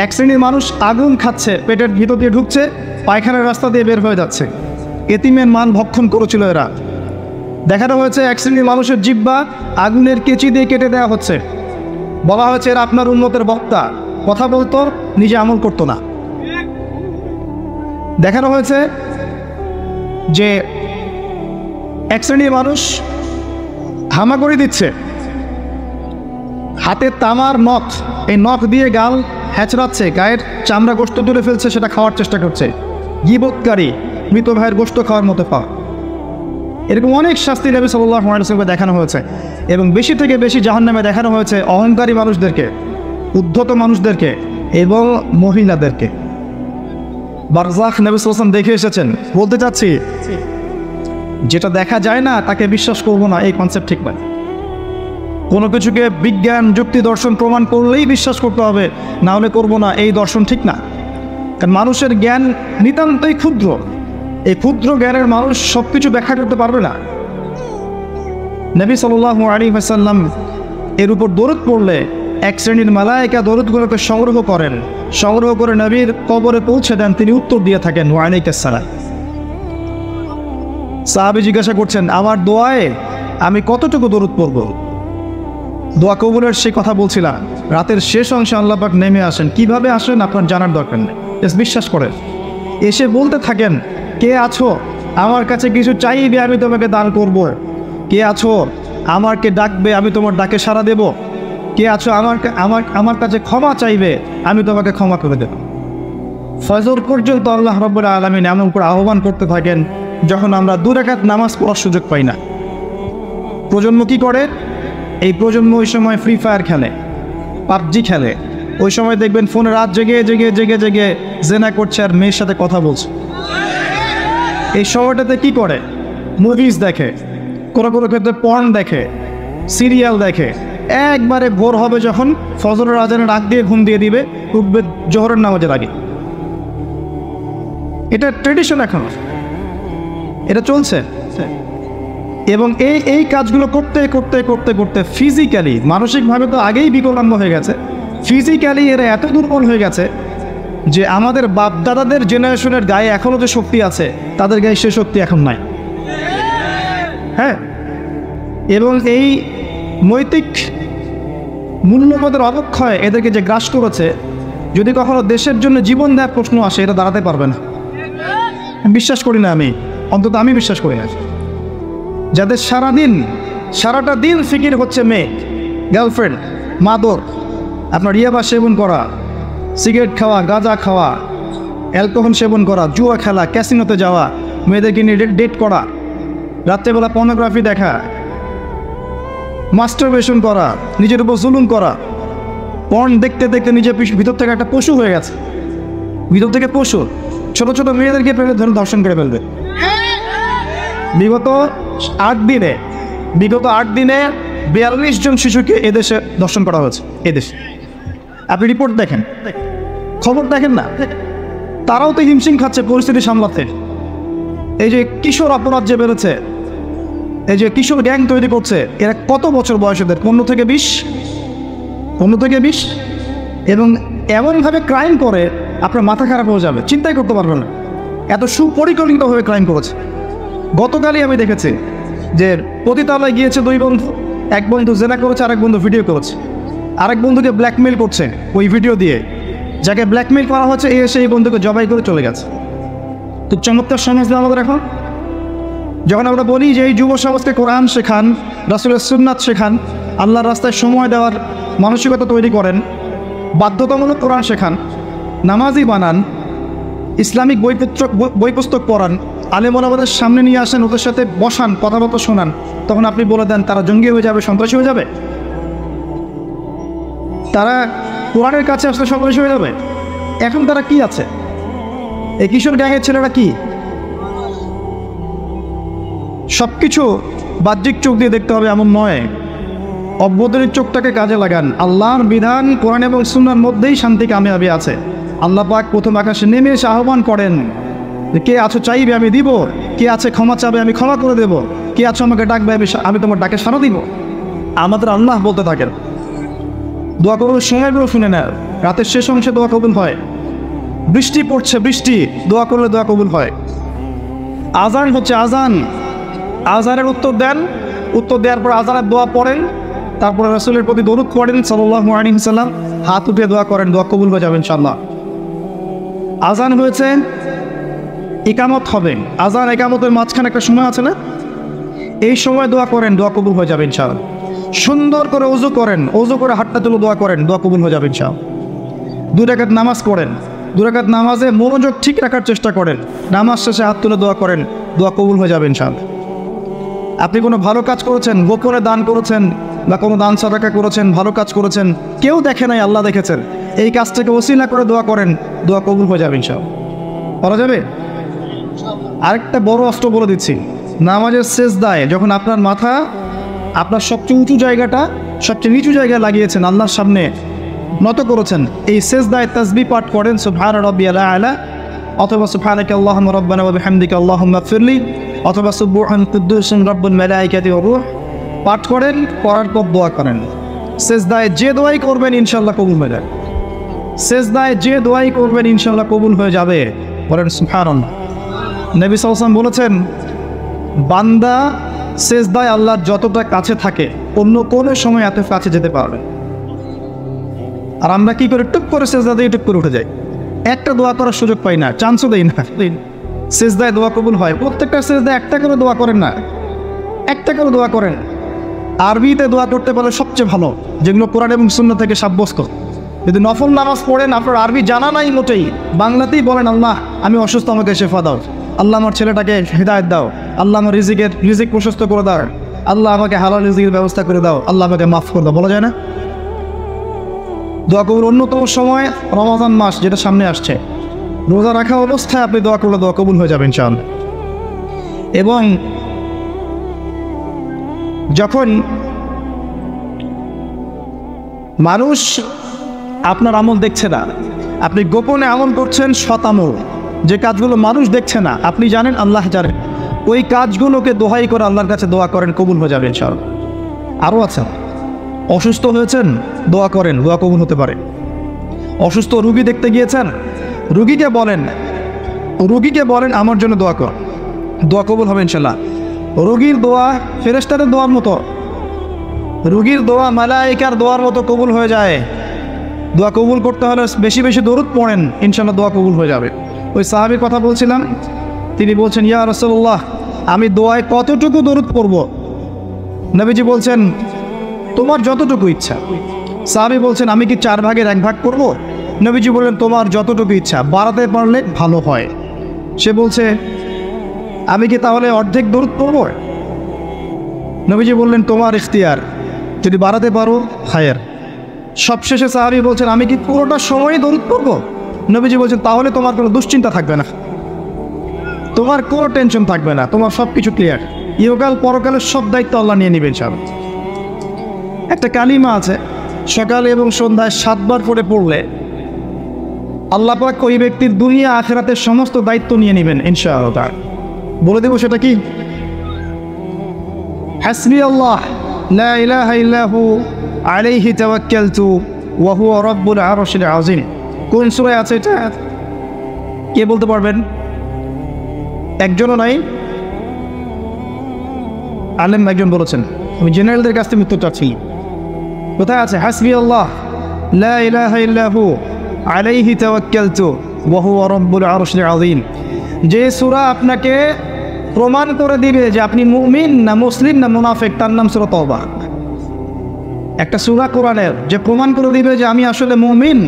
এক শ্রেণীর মানুষ আগুন খাচ্ছে, পেটের ভিতর দিয়ে ঢুকছে, পায়খানার রাস্তা দিয়ে বের হয়ে যাচ্ছে। এতিমের মান ভক্ষণ করেছিল এরা। দেখানো হয়েছে এক শ্রেণীর মানুষের জিহ্বা আগুনের কেচি দিয়ে কেটে দেওয়া হচ্ছে। বলা হয়েছে এরা আপনার উম্মতের বক্তা, কথা বলতো, নিজে আমল করতো না। দেখানো হয়েছে যে এক শ্রেণীর মানুষ হামাগুড়ি দিচ্ছে, হাতে তামার নখ, এই নখ দিয়ে গাল হ্যাচড়াচ্ছে, গায়ের চামড়া গোশত তুলে ফেলছে, সেটা খাওয়ার চেষ্টা করছে। গীবতকারী, মৃত ভাইয়ের গোশত খাওয়ার মতো পাওয়া। এরকম অনেক শাস্তি নবী সাল্লাল্লাহু আলাইহি ওয়াসাল্লামকে দেখানো হয়েছে। এবং বেশি থেকে বেশি জাহান্নামে দেখানো হয়েছে অহংকারী মানুষদেরকে, উদ্ধত মানুষদেরকে এবং মহিলাদেরকে। বারজাখ নবী সাল্লাল্লাহু আলাইহি ওয়াসাল্লাম দেখে এসেছেন। বলতে চাচ্ছি, যেটা দেখা যায় না তাকে বিশ্বাস করবো না, এই কনসেপ্ট ঠিক নয়। কোনো কিছুকে বিজ্ঞান, যুক্তি, দর্শন প্রমাণ করলেই বিশ্বাস করতে হবে, না হলে করবো না, এই দর্শন ঠিক না। কারণ মানুষের জ্ঞান নিতান্তই ক্ষুদ্র। এই ক্ষুদ্র জ্ঞানের মানুষ সব কিছু ব্যাখ্যা করতে পারবে না। নবী সাল্লাল্লাহু আলাইহি ওয়াসাল্লাম এর উপর দরুদ পড়লে এক শ্রেণীর মালায়েকা দরুদগুলোকে সংগ্রহ করেন, সংগ্রহ করে নবীর কবরে পৌঁছে দেন, তিনি উত্তর দিয়ে থাকেন ওয়া আলাইকাস সালাম। সাহাবী জিজ্ঞাসা করছেন, আমার দোয়ায় আমি কতটুকু দরুদ পড়ব? দোয়া কবুলের সেই কথা বলছিলাম। রাতের শেষ অংশে আল্লাহ পাক নেমে আসেন। কিভাবে আসেন আপনার জানার দরকার নেই, বিশ্বাস করেন। এসে বলতে থাকেন, কে আছো? আমার কাছে কিছু চাইবে, আমি তোমাকে দান করব। কে আছো? আমাকে ডাকবে, আমি তোমার ডাকে সাড়া দেব। কে আছো আমার আমার আমার কাছে ক্ষমা চাইবে, আমি তোমাকে ক্ষমা করে দেব। ফজর পর্যন্ত আল্লাহ রাব্বুল আলামিন এমন করে আহ্বান করতে থাকেন যখন আমরা 2 রাকাত নামাজ পড়ার সুযোগ পাই না। প্রজন্ম কি করে? এই প্রজন্ম ওই সময় ফ্রি ফায়ার খেলে, পাবজি খেলে। ওই সময় দেখবেন ফোনে রাত জেগে জেগে জেগে জেগে জেনা করছে আর মেয়ের সাথে কথা বলছে। এই সময়টাতে কি করে? মুভিজ দেখে, কোনো কোনো ক্ষেত্রে পর্ন দেখে, সিরিয়াল দেখে। একবারে ভোর হবে যখন ফজরের আজানের ডাক দিয়ে ঘুম দিয়ে দিবে, উঠবে জোহরের নামাজের আগে। এটা ট্রেডিশন, এখন এটা চলছে। এবং এই কাজগুলো করতে করতে করতে করতে ফিজিক্যালি, মানসিকভাবে তো আগেই বিকলাঙ্গ হয়ে গেছে, ফিজিক্যালি এরা এত দুর্বল হয়ে গেছে যে আমাদের বাপদাদাদের জেনারেশনের গায়ে এখনও যে শক্তি আছে তাদের গায়ে সে শক্তি এখন নাই। হ্যাঁ, এবং এই নৈতিক মূল্যবোধের অবক্ষয় এদেরকে যে গ্রাস করেছে, যদি কখনো দেশের জন্য জীবন দেওয়ার প্রশ্ন আসে এটা দাঁড়াতে পারবে না। বিশ্বাস করি না আমি, অন্তত আমি বিশ্বাস করি না। যাদের সারাটা দিন ফিকির হচ্ছে মেয়ে, গার্লফ্রেন্ড, মাদক, আপনার ইয়াবা সেবন করা, সিগারেট খাওয়া, গাঁজা খাওয়া, অ্যালকোহল সেবন করা, জুয়া খেলা, ক্যাসিনোতে যাওয়া, মেয়েদেরকে নিয়ে ডেট করা, রাত্রেবেলা পর্নোগ্রাফি দেখা, মাস্টারবেশন করা, নিজের উপর জুলুম করা, পর্ন দেখতে দেখতে নিজের ভিতর থেকে একটা পশু হয়ে গেছে। ভিতর থেকে পশু ছোট ছোট মেয়েদেরকে পেলে ধরে দর্শন করে ফেলবে। বিগত 8 দিনে 42 জন শিশুকে এদেশে দর্শন করা হয়েছে। এদেশে আপনি রিপোর্ট দেখেন, খবর দেখেন না? তারাও তো হিমশিম খাচ্ছে পরিস্থিতি সামলাতে। এই যে কিশোর অপরাধ যে বেড়েছে, এই যে কিশোর গ্যাং তৈরি করছে, এরা কত বছর বয়সেদের? 15 থেকে 20। এবং এমনভাবে ক্রাইম করে আপনার মাথা খারাপ হয়ে যাবে, চিন্তাই করতে পারবেন না। এত সুপরিকল্পিতভাবে ক্রাইম করেছে। গতকালই আমি দেখেছি যে পতিতালয়ে গিয়েছে 2 বন্ধু, এক বন্ধু জেনা করেছে, আরেক বন্ধু ভিডিও করেছে, আরেক বন্ধুকে ব্ল্যাকমেইল করছে ওই ভিডিও দিয়ে। যাকে ব্ল্যাকমেইল করা হচ্ছে এ এসে এই বন্ধুকে জবাই করে চলে গেছে। তো চমৎকার সমাজ না আমাদের এখন? যখন আমরা বলি যে এই যুব সমাজকে কোরআন শেখান, রাসূলের সুন্নাত শেখান, আল্লাহর রাস্তায় সময় দেওয়ার মানসিকতা তৈরি করেন, বাধ্যতামূলক কোরআন শেখান, নামাজি বানান, ইসলামিক বই পুস্তক পড়ান, আলেম ওলামাদের সামনে নিয়ে আসেন, ওদের সাথে বসান, কথাবার্তা শোনান, তখন আপনি বলে দেন তারা জঙ্গি হয়ে যাবে, সন্ত্রাসী হয়ে যাবে? তারা কোরআনের কাছে আসলে সন্ত্রাসী হয়ে যাবে? এখন তারা কি আছে? এই কিশোর গ্যাংয়ের ছেলেরা কি? সব কিছু বাহ্যিক চোখ দিয়ে দেখতে হবে এমন নয়, অভ্যন্তরীণ চোখটাকে কাজে লাগান। আল্লাহর বিধান কোরআন এবং সুন্নাহর মধ্যেই শান্তি কামিয়াবি আছে। আল্লাহ পাক প্রথম আকাশে নেমে এসে আহ্বান করেন, কে আছো চাইবে আমি দিব, কে আছে ক্ষমা চাবে আমি ক্ষমা করে দেব, কে আছো আমাকে ডাকবে আমি তোমার ডাকে সাড়া দিব। আমাদের আল্লাহ বলতে থাকেন। দোয়া কবুল সময়গুলো শুনে নেয়, রাতের শেষ অংশে দোয়া কবুল হয়। বৃষ্টি পড়ছে, বৃষ্টি দোয়া করলে দোয়া কবুল হয়। আজান হচ্ছে, আজানের উত্তর দেন, উত্তর দেওয়ার পর আজানের দোয়া পড়েন, তারপরে রাসূলের প্রতি দরুদ পড়েন সাল্লাল্লাহু আলাইহি ওয়াসাল্লাম, হাত উঠে দোয়া করেন, দোয়া কবুল হয়ে যাবে ইনশাআল্লাহ। আজান হয়েছে, ইকামত হবে, আজান ইকামতের মাঝখানে একটা সময় আছে না? এই সময় দোয়া করেন, দোয়া কবুল হয়ে যাবে ইনশাআল্লাহ। সুন্দর করে ওযু করেন, ওযু করে হাতটা তুলে দোয়া করেন, দোয়া কবুল হয়ে যাবে ইনশাআল্লাহ। 2 রাকাত নামাজ পড়েন, 2 রাকাত নামাজে মনোযোগ ঠিক রাখার চেষ্টা করেন, নামাজ শেষে হাত তুলে দোয়া করেন, দোয়া কবুল হয়ে যাবে ইনশাআল্লাহ। আপনি কোনো ভালো কাজ করেছেন, গোপনে দান করেছেন বা কোনো দান সাদাকা করেছেন, ভালো কাজ করেছেন, কেউ দেখে নাই, আল্লাহ দেখেছেন, এই কাজটাকে ওসিলা করে দোয়া করেন, দোয়া কবুল হয়ে যাবে ইনশাআল্লাহ। করা যাবে? আরেকটা বড় অস্ত্র বলে দিচ্ছি, নামাজের সেজদায় যখন আপনার মাথা আপনার সবচেয়ে উঁচু জায়গাটা সবচেয়ে নিচু জায়গায় লাগিয়েছেন, আল্লাহর সামনে নত করেছেন, এই সেজদায় তাসবিহ পাঠ করেন সুবহান রাব্বিয়াল আ'লা, অথবা সুবহানাকা আল্লাহুম্মা রাব্বানা ওয়া বিহামদিকা আল্লাহুম্মা ইগফিরলি, অথবা সুবহান কুদ্দুসুন রাব্বুল মালাইকাতি ওয়ার রূহ পাঠ করেন, করার পর দোয়া করেন। সেজদায় যে দোয়াই করবেন ইনশাআল্লাহ কবুল হয়ে যাবে। সেজদায় যে দোয়াই করবেন ইনশাআল্লাহ কবুল হয়ে যাবে। বলেন সুবহানাল্লাহ। নবী সাল্লাল্লাহু আলাইহি ওয়াসাল্লাম বলেছেন, বান্দা সেজদায় আল্লাহর যতটা কাছে থাকে অন্য কোনো সময় এত কাছে যেতে পারবে। আর আমরা কি করে টুক করে সেজদা দিয়ে টুক করে উঠে যাই, একটা দোয়া করার সুযোগ পাই না, চান্সও দেই না। সেজদায় দোয়া কবুল হয়, প্রত্যেকটা সেজদায় একটা করে দোয়া করেন না, একটা করে দোয়া করেন। আরবিতে দোয়া করতে পারলে সবচেয়ে ভালো, যেগুলো কোরআন এবং সুন্নাহ থেকে সাব্যস্ত। যদি নফল নামাজ পড়েন, আপনার আরবি জানা নাই মোটেই, বাংলাতেই বলেন আল্লাহ আমি অসুস্থ, আমাকে শেফা দাও, আল্লাহ আমার ছেলেটাকে হেদায়েত দাও, আল্লাহ আমার রিজিক প্রশস্ত করে দাও, আল্লাহ আমাকে হালাল রিজিকের ব্যবস্থা করে দাও, আল্লাহ আমাকে মাফ করে দাও, বলা যায় না? দোয়া কবুল অন্যতম সময় রমাদান মাস যেটা সামনে আসছে, রোজা রাখা অবস্থায় আপনি দোয়া করলে দোয়া কবুল হয়ে যাবে ইনশাআল্লাহ। এবং যখন মানুষ আপনার আমল দেখছে না, আপনি গোপনে আমল করছেন, সৎ আমল, যে কাজগুলো মানুষ দেখছে না, আপনি জানেন, আল্লাহ জানেন, ওই কাজগুলোকে দোহাই করে আল্লাহর কাছে দোয়া করেন, কবুল হয়ে যাবে ইনশাআল্লাহ। আরও আছে, অসুস্থ হয়েছেন, দোয়া করেন, দোয়া কবুল হতে পারে। অসুস্থ রুগী দেখতে গিয়েছেন, রুগীকে বলেন আমার জন্য দোয়া কর, দোয়া কবুল হবে ইনশাআল্লাহ। রোগীর দোয়া ফেরেশতাদের দোয়ার মতো, রোগীর দোয়া মালায়েকার দোয়ার মতো কবুল হয়ে যায়। দোয়া কবুল করতে হলে বেশি বেশি দরুদ পড়েন, ইনশাআল্লাহ দোয়া কবুল হয়ে যাবে। ওই সাহাবীর কথা বলছিলাম, তিনি বলছেন ইয়া রাসূলুল্লাহ আমি দোয়ায় কতটুকু দরুদ পড়ব? নবীজি বলছেন তোমার যতটুকু ইচ্ছা। সাহাবী বলছেন আমি কি 4 ভাগের 1 ভাগ করব? নবীজি বললেন তোমার যতটুকু ইচ্ছা, বাড়াতে পারলে ভালো হয়। সে বলছে আমি কি তাহলে অর্ধেক দরুদ পড়ব? নবীজি বললেন তোমার ইখতিয়ার, যদি বাড়াতে পারো খায়ের। সবশেষে সাহাবী বলছেন আমি কি পুরোটা সময়ই দরুদ পড়ব? নবীজি বলছেন তাহলে তোমার কোনো দুশ্চিন্তা থাকবে না, তোমার কোনো টেনশন থাকবে না, তোমার সব কিছু ক্লিয়ার, ইহকাল পরকালের সব দায়িত্ব আল্লাহ নিয়ে নেবেন সব। একটা কালিমা আছে, সকালে এবং সন্ধ্যায় 7 বার করে পড়লে আল্লাহ পাক ওই ব্যক্তির দুনিয়া আখিরাতের সমস্ত দায়িত্ব নিয়ে নেবেন ইনশাআল্লাহ। বলে দেব সেটা কি? হাসবি আল্লাহ লা ইলাহা ইল্লাহু আলাইহি তাওয়াক্কালতু ওয়া হুয়া রাব্বুল আরশিল আযীম। কোন সূরায় আছে এটা? কে বলতে পারবেন? একজনও নাই? আলেম একজন বলেছেন, আমি জেনারেলদের কাছ থেকে উত্তর চাচ্ছি। কোথায় আছে? হাসবি আল্লাহ লা ইলাহা ইল্লাহু আলাইহি তাওয়াক্কালতু ওয়া হুয়া রাব্বুল আরশিল আযীম। যে সূরা আপনাকে প্রমাণ করে দিবে যে আপনি মুমিন না মুসলিম না মুনাফিক, তার নাম সূরা তাওবা। একটা সূরা কোরআনের যে প্রমাণ করে দিবে যে আমি আসলে মুমিন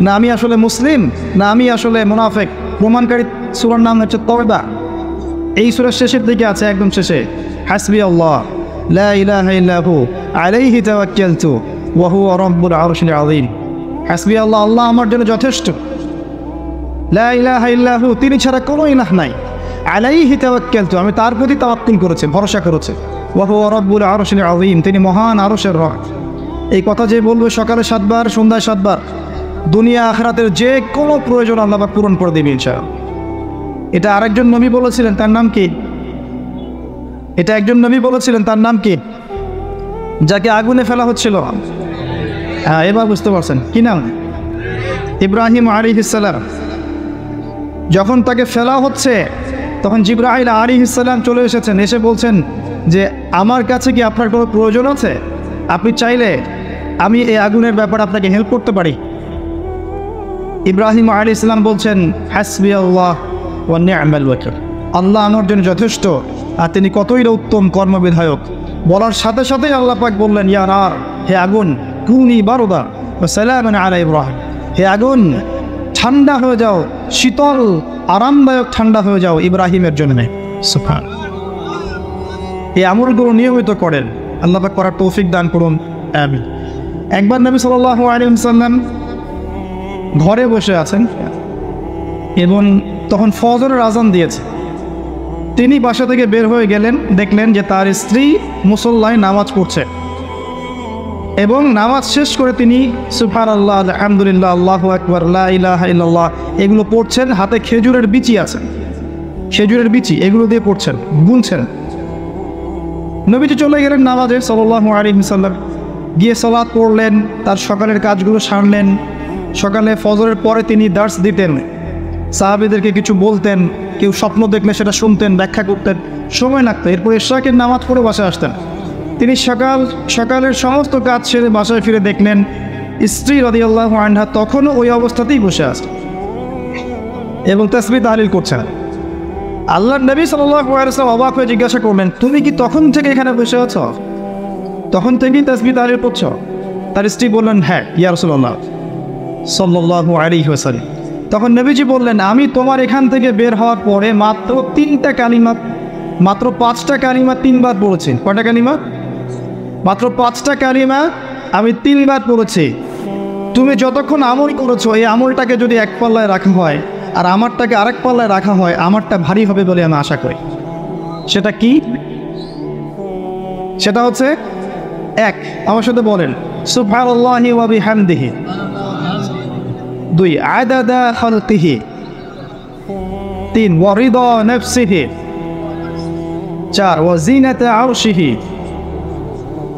না আমি আসলে মুসলিম না আমি আসলে মুনাফিক, প্রমাণকারী সূরার নাম হচ্ছে তাওবা। এই সূরার শেষের দিকে আছে, একদম শেষে, হাসবি আল্লাহ লা ইলাহা ইল্লাহু আলাইহি তাওয়াক্কালতু ওয়া হুয়া রাব্বুল আরশিল আযীম। হাসবি আল্লাহ, আল্লাহ আমার জন্য যথেষ্ট, লা ইলাহা ইল্লাহু, তিনি ছাড়া কোনো ইলাহ নাই, আলাইহি তাওয়াক্কালতু, আমি তার প্রতি তাওয়াক্কুল করেছি, ভরসা করেছি, ওয়া হুয়া রাব্বুল আরশিল আযীম, তিনি মহান আরশের রব। এই কথা যে বলবে সকালে 7 বার, সন্ধ্যায় 7 বার, দুনিয়া আখিরাতের যে কোনো প্রয়োজন আল্লাহ পাক পূরণ করে দেবেন ইনশাআল্লাহ। এটা আরেকজন নবী বলেছিলেন, তার নাম কি? এটা একজন নবী বলেছিলেন, তার নাম কি? যাকে আগুনে ফেলা হচ্ছিল। হ্যাঁ, এবার বুঝতে পারছেন কি নাম? ইব্রাহিম আলাইহিস সালাম। যখন তাকে ফেলা হচ্ছে তখন জিবরাইল আলাইহিস সালাম চলে এসেছেন, এসে বলছেন যে আমার কাছে কি আপনার কোনো প্রয়োজন আছে? আপনি চাইলে আমি এই আগুনের ব্যাপারে আপনাকে হেল্প করতে পারি। ইব্রাহিম আলাইহিস সালাম বলছেন হাসবি আল্লাহ ওয়া নি'মাল ওয়াকিল, আল্লাহ আমার জন্য যথেষ্ট আর তিনি কতই না উত্তম কর্মবিধায়ক। বলার সাথে সাথেই আল্লাহ পাক বললেন ইয়া নার, হে আগুন, কুনি বারদা ওয়া সালামান আলা ইব্রাহিম, হে আগুন ঠান্ডা হয়ে যাও, শীতল আরামদায়ক ঠান্ডা হয়ে যাও ইব্রাহিমের জন্য। সুবহানাল্লাহ। এই আমলগুলো নিয়মিত করেন, আল্লাহ পাক করার তৌফিক দান করুন, আমিন। একবার নবী সাল্লাল্লাহু আলাইহি ওয়াসাল্লাম ঘরে বসে আছেন এবং তখন ফজরের আজান দিয়েছে। তিনি বাসা থেকে বের হয়ে গেলেন, দেখলেন যে তার স্ত্রী মুসল্লায় নামাজ পড়ছে এবং নামাজ শেষ করে তিনি সুবহানাল্লাহ, আলহামদুলিল্লাহ, আল্লাহু আকবার, লা ইলাহা ইল্লাল্লাহ এগুলো পড়ছেন। হাতে খেজুরের বিচি আছে, খেজুরের বিচি, এগুলো দিয়ে পড়ছেন, গুনছেন। নবীজি চলে গেলেন নামাজে সাল্লাল্লাহু আলাইহি ওয়াসাল্লাম, গিয়ে সালাত পড়লেন, তার সকালের কাজগুলো সারলেন। সকালে ফজরের পরে তিনি দার্স দিতেন, সাহাবীদেরকে কিছু বলতেন, কেউ স্বপ্ন দেখলে সেটা শুনতেন, ব্যাখ্যা করতেন, সময় লাগতো। এরপর ইশরাকের নামাজ পড়ে বাসায় আসতেন। তিনি সকালের সমস্ত কাজ সেরে বাসায় ফিরে দেখলেন স্ত্রী রাদিয়াল্লাহু আনহা তখনও ওই অবস্থাতেই বসে আছে এবং তাসবিহ তাহলিল করছেন। আল্লাহর নবী সাল্লাল্লাহু আলাইহি ওয়াসাল্লাম অবাক হয়ে জিজ্ঞাসা করলেন তুমি কি তখন থেকে এখানে বসে আছো? তখন থেকেই তাসবিহ তাহলিল পড়ছো? তার স্ত্রী বললেন, হ্যাঁ ইয়া রাসূলুল্লাহ সাল্লাল্লাহু আলাইহি ওয়াসাল্লাম। তখন নবীজি বললেন, আমি তোমার এখান থেকে বের হওয়ার পরে মাত্র 3টা কালিমা, মাত্র 5টা কালিমা 3 বার পড়েছি। কয়টা কালিমা? মাত্র 5টা কালিমা আমি 3 বার পড়েছি। তুমি যতক্ষণ আমল করেছো, এই আমলটাকে যদি এক পাল্লায় রাখা হয় আর আমারটাকে আরেক পাল্লায় রাখা হয়, আমারটা ভারী হবে বলে আমি আশা করি। সেটা কি? সেটা হচ্ছে এক, আমার সাথে বলেন, সুবহানাল্লাহি ওয়া বিহামদিহি। 2, আদাদা খালকিহি। 3, ওয়া রিদা নাফসিহি। 4, ওয়া জিনাতা আরশিহি।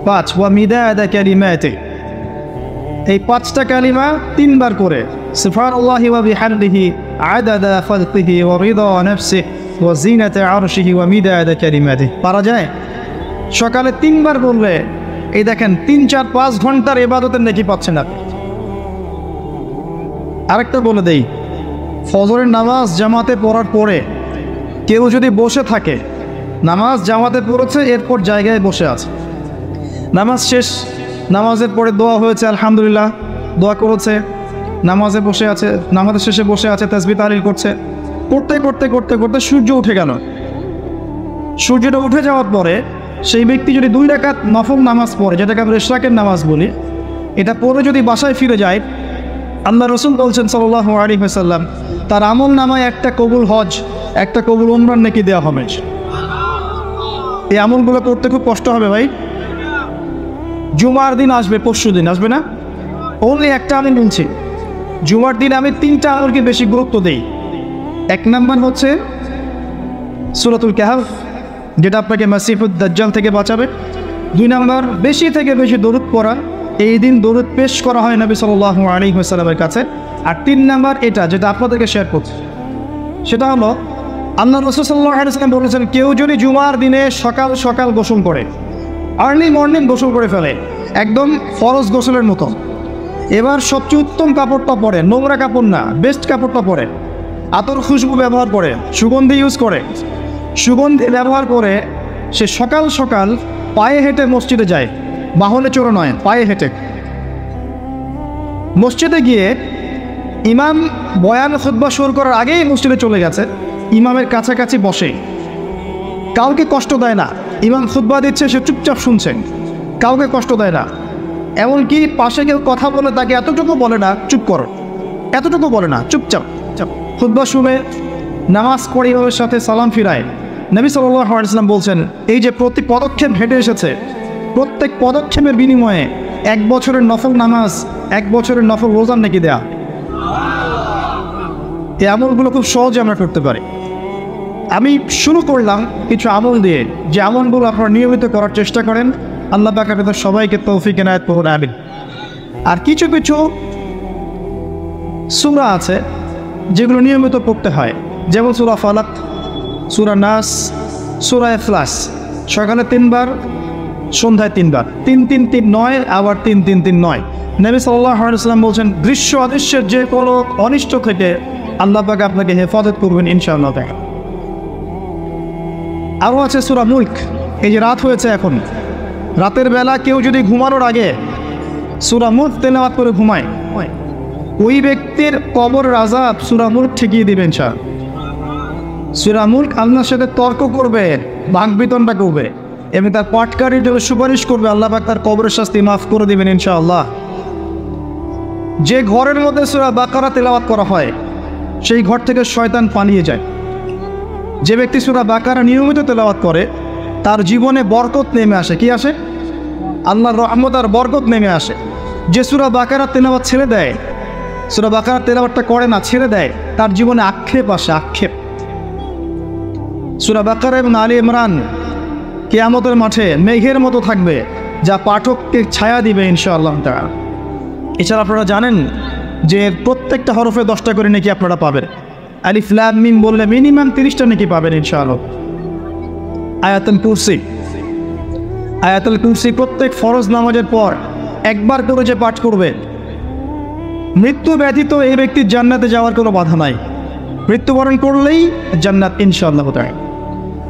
5, ওয়া মিদাদা কালিমাতিহি। এই 5টা কালিমা 3 বার করে, সুবহানাল্লাহি ওয়া বিহামদিহি, আদাদা খালকিহি, ওয়া রিদা নাফসিহি, ওয়া জিনাতা আরশিহি, ওয়া মিদাদা কালিমাতিহি। পারা যায়? সকালে 3 বার বললে এই দেখেন 3, 4, 5 ঘন্টার ইবাদতের নেকি পাচ্ছেন আপনি। আরেকটা বলে দেই, ফজরের নামাজ জামাতে পড়ার পরে কেউ যদি বসে থাকে, নামাজ জামাতে পড়েছে এরপর জায়গায় বসে আছে, নামাজ শেষ, নামাজের পরে দোয়া হয়েছে আলহামদুলিল্লাহ, দোয়া করেছে, নামাজে বসে আছে, নামাজের শেষে বসে আছে, তাসবিহ তাহলিল করছে, করতে করতে করতে করতে সূর্য উঠে গেল। সূর্যটা উঠে যাওয়ার পরে সেই ব্যক্তি যদি 2 রাকাত নফল নামাজ পড়ে, যেটাকে আমরা ইশরাকের নামাজ বলি, এটা পড়ে যদি বাসায় ফিরে যায়, আল্লাহ রসুল বলছেন সাল্লাল্লাহু আলাইহি ওয়াসাল্লাম, তার আমল নামায় একটা কবুল হজ, একটা কবুল উমরার নেকি দেওয়া হবে। এই আমলগুলো করতে খুব কষ্ট হবে ভাই। জুমার দিন আসবে, পরশু দিন আসবে না? ওনলি একটা আমি বলছি, জুমার দিন আমি 3টা আমলকে বেশি গুরুত্ব দিই। 1 নাম্বার হচ্ছে সূরাতুল কাহফ, যেটা আপনাকে মাসিহুদ দাজ্জাল থেকে বাঁচাবে। 2 নাম্বার বেশি থেকে বেশি দরুদ পড়া, এই দিন দরুদ পেশ করা হয় নবী সাল্লাল্লাহু আলাইহি ওয়াসাল্লামের কাছে। আর 3 নাম্বার এটা যেটা আপনাদেরকে শেয়ার করছি, সেটা হলো আল্লাহ রাসূল সাল্লাল্লাহু আলাইহি ওয়াসাল্লাম বলেছেন, কেউ যদি জুমার দিনে সকাল সকাল গোসল করে, আর্লি মর্নিং গোসল করে ফেলে, একদম ফরজ গোসলের মতো, এবার সবচেয়ে উত্তম কাপড়টা পরে, নোংরা কাপড় না, বেস্ট কাপড়টা পরে, আতর খুশবু ব্যবহার করে, সুগন্ধি ইউজ করে, সুগন্ধি ব্যবহার করে সে সকাল সকাল পায়ে হেঁটে মসজিদে যায়, বাহনে চড়ে নয়, পায়ে হেঁটে। মসজিদে গিয়ে ইমাম বয়ান খুতবা শুরু করার আগেই মসজিদে চলে গেছে, ইমামের কাছাকাছি বসে, কাউকে কষ্ট দেয় না, ইমাম খুতবা দিচ্ছে সে চুপচাপ শুনছে, কাউকে কষ্ট দেয় না। এমনকি পাশে কেউ কথা বলে তাকে এতটুকু বলে না চুপ করো, এতটুকু বলে না, চুপচাপ খুতবা শুনে নামাজ পড়ে ইমামের সাথে সালাম ফিরায়। নবী সাল্লাল্লাহু আলাইহি ওয়াসাল্লাম বলছেন, এই যে প্রতি পদক্ষেপ হেঁটে এসেছে, প্রত্যেক পদক্ষেপের বিনিময়ে 1 বছরের নফল নামাজ, 1 বছরের নফল রোজার নেকি দেয়া। এই আমলগুলো খুব সহজে আমরা করতে পারি। আমি শুরু করলাম কিছু আমল দিয়ে, যে আমলগুলো আপনারা নিয়মিত করার চেষ্টা করেন, আল্লাহ পাক আপনাদের সবাইকে তৌফিক এনায়েত করুন, আমিন। আর কিছু কিছু সূরা আছে যেগুলো নিয়মিত পড়তে হয়, যেমন সূরা ফালাক, সূরা নাস, সূরা ইখলাস, সকালে 3 বার, সন্ধ্যায় 3 বার, 3-3-3-9, আবার 3-3-3-9। নবী সাল্লাল্লাহু আলাইহি ওয়াসাল্লাম বলছেন, দৃশ্য অদৃশ্যের যে কোনো অনিষ্ট থেকে আল্লাহ পাক আপনাকে হেফাজত করবেন ইনশাআল্লাহ। আরও আছে সূরা মুলক, এই যে রাত হয়েছে এখন, রাতের বেলা কেউ যদি ঘুমানোর আগে সূরা মুলক তেলাওয়াত করে ঘুমায়, ওই ব্যক্তির কবরের আযাব সূরা মুলক ঠেকিয়ে দিবেন। সূরা মুলক আল্লাহর সাথে তর্ক করবে, ভাগ বিতণ্ডা করবে এবং তার পাটকারীর জন্য সুপারিশ করবে, আল্লাহ পাক তার কবরের শাস্তি মাফ করে দিবেন ইনশাআল্লাহ। যে ঘরের মধ্যে সূরা বাকারা তেলাওয়াত করা হয়, সেই ঘর থেকে শয়তান পালিয়ে যায়। যে ব্যক্তি সূরা বাকারা নিয়মিত তেলাওয়াত করে, তার জীবনে বরকত নেমে আসে। কি আসে? আল্লাহর রহমত আর বরকত নেমে আসে। যে সূরা বাকারা তেলাওয়াত ছেড়ে দেয়, সূরা বাকারা তেলাওয়াতটা করে না, ছেড়ে দেয়, তার জীবনে আক্ষেপ আসে, আক্ষেপ। সূরা বাকারা এবং আলী ইমরান কিয়ামতের মাঠে মেঘের মতো থাকবে, যা পাঠককে ছায়া দিবে ইনশাআল্লাহ তাআলা। এছাড়া আপনারা জানেন যে প্রত্যেকটা হরফে 10টা করে নেকি আপনারা পাবেন। আলিফ লাম মিম বললে মিনিমাম 30টা নেকি পাবেন ইনশাআল্লাহ। আয়াতুল কুরসি, আয়াতুল কুরসি প্রত্যেক ফরজ নামাজের পর একবার করে যে পাঠ করবে, মৃত্যু ব্যতীত এই ব্যক্তির জান্নাতে যাওয়ার কোনো বাধা নাই। মৃত্যুবরণ করলেই জান্নাত ইনশাআল্লাহ তাআলা।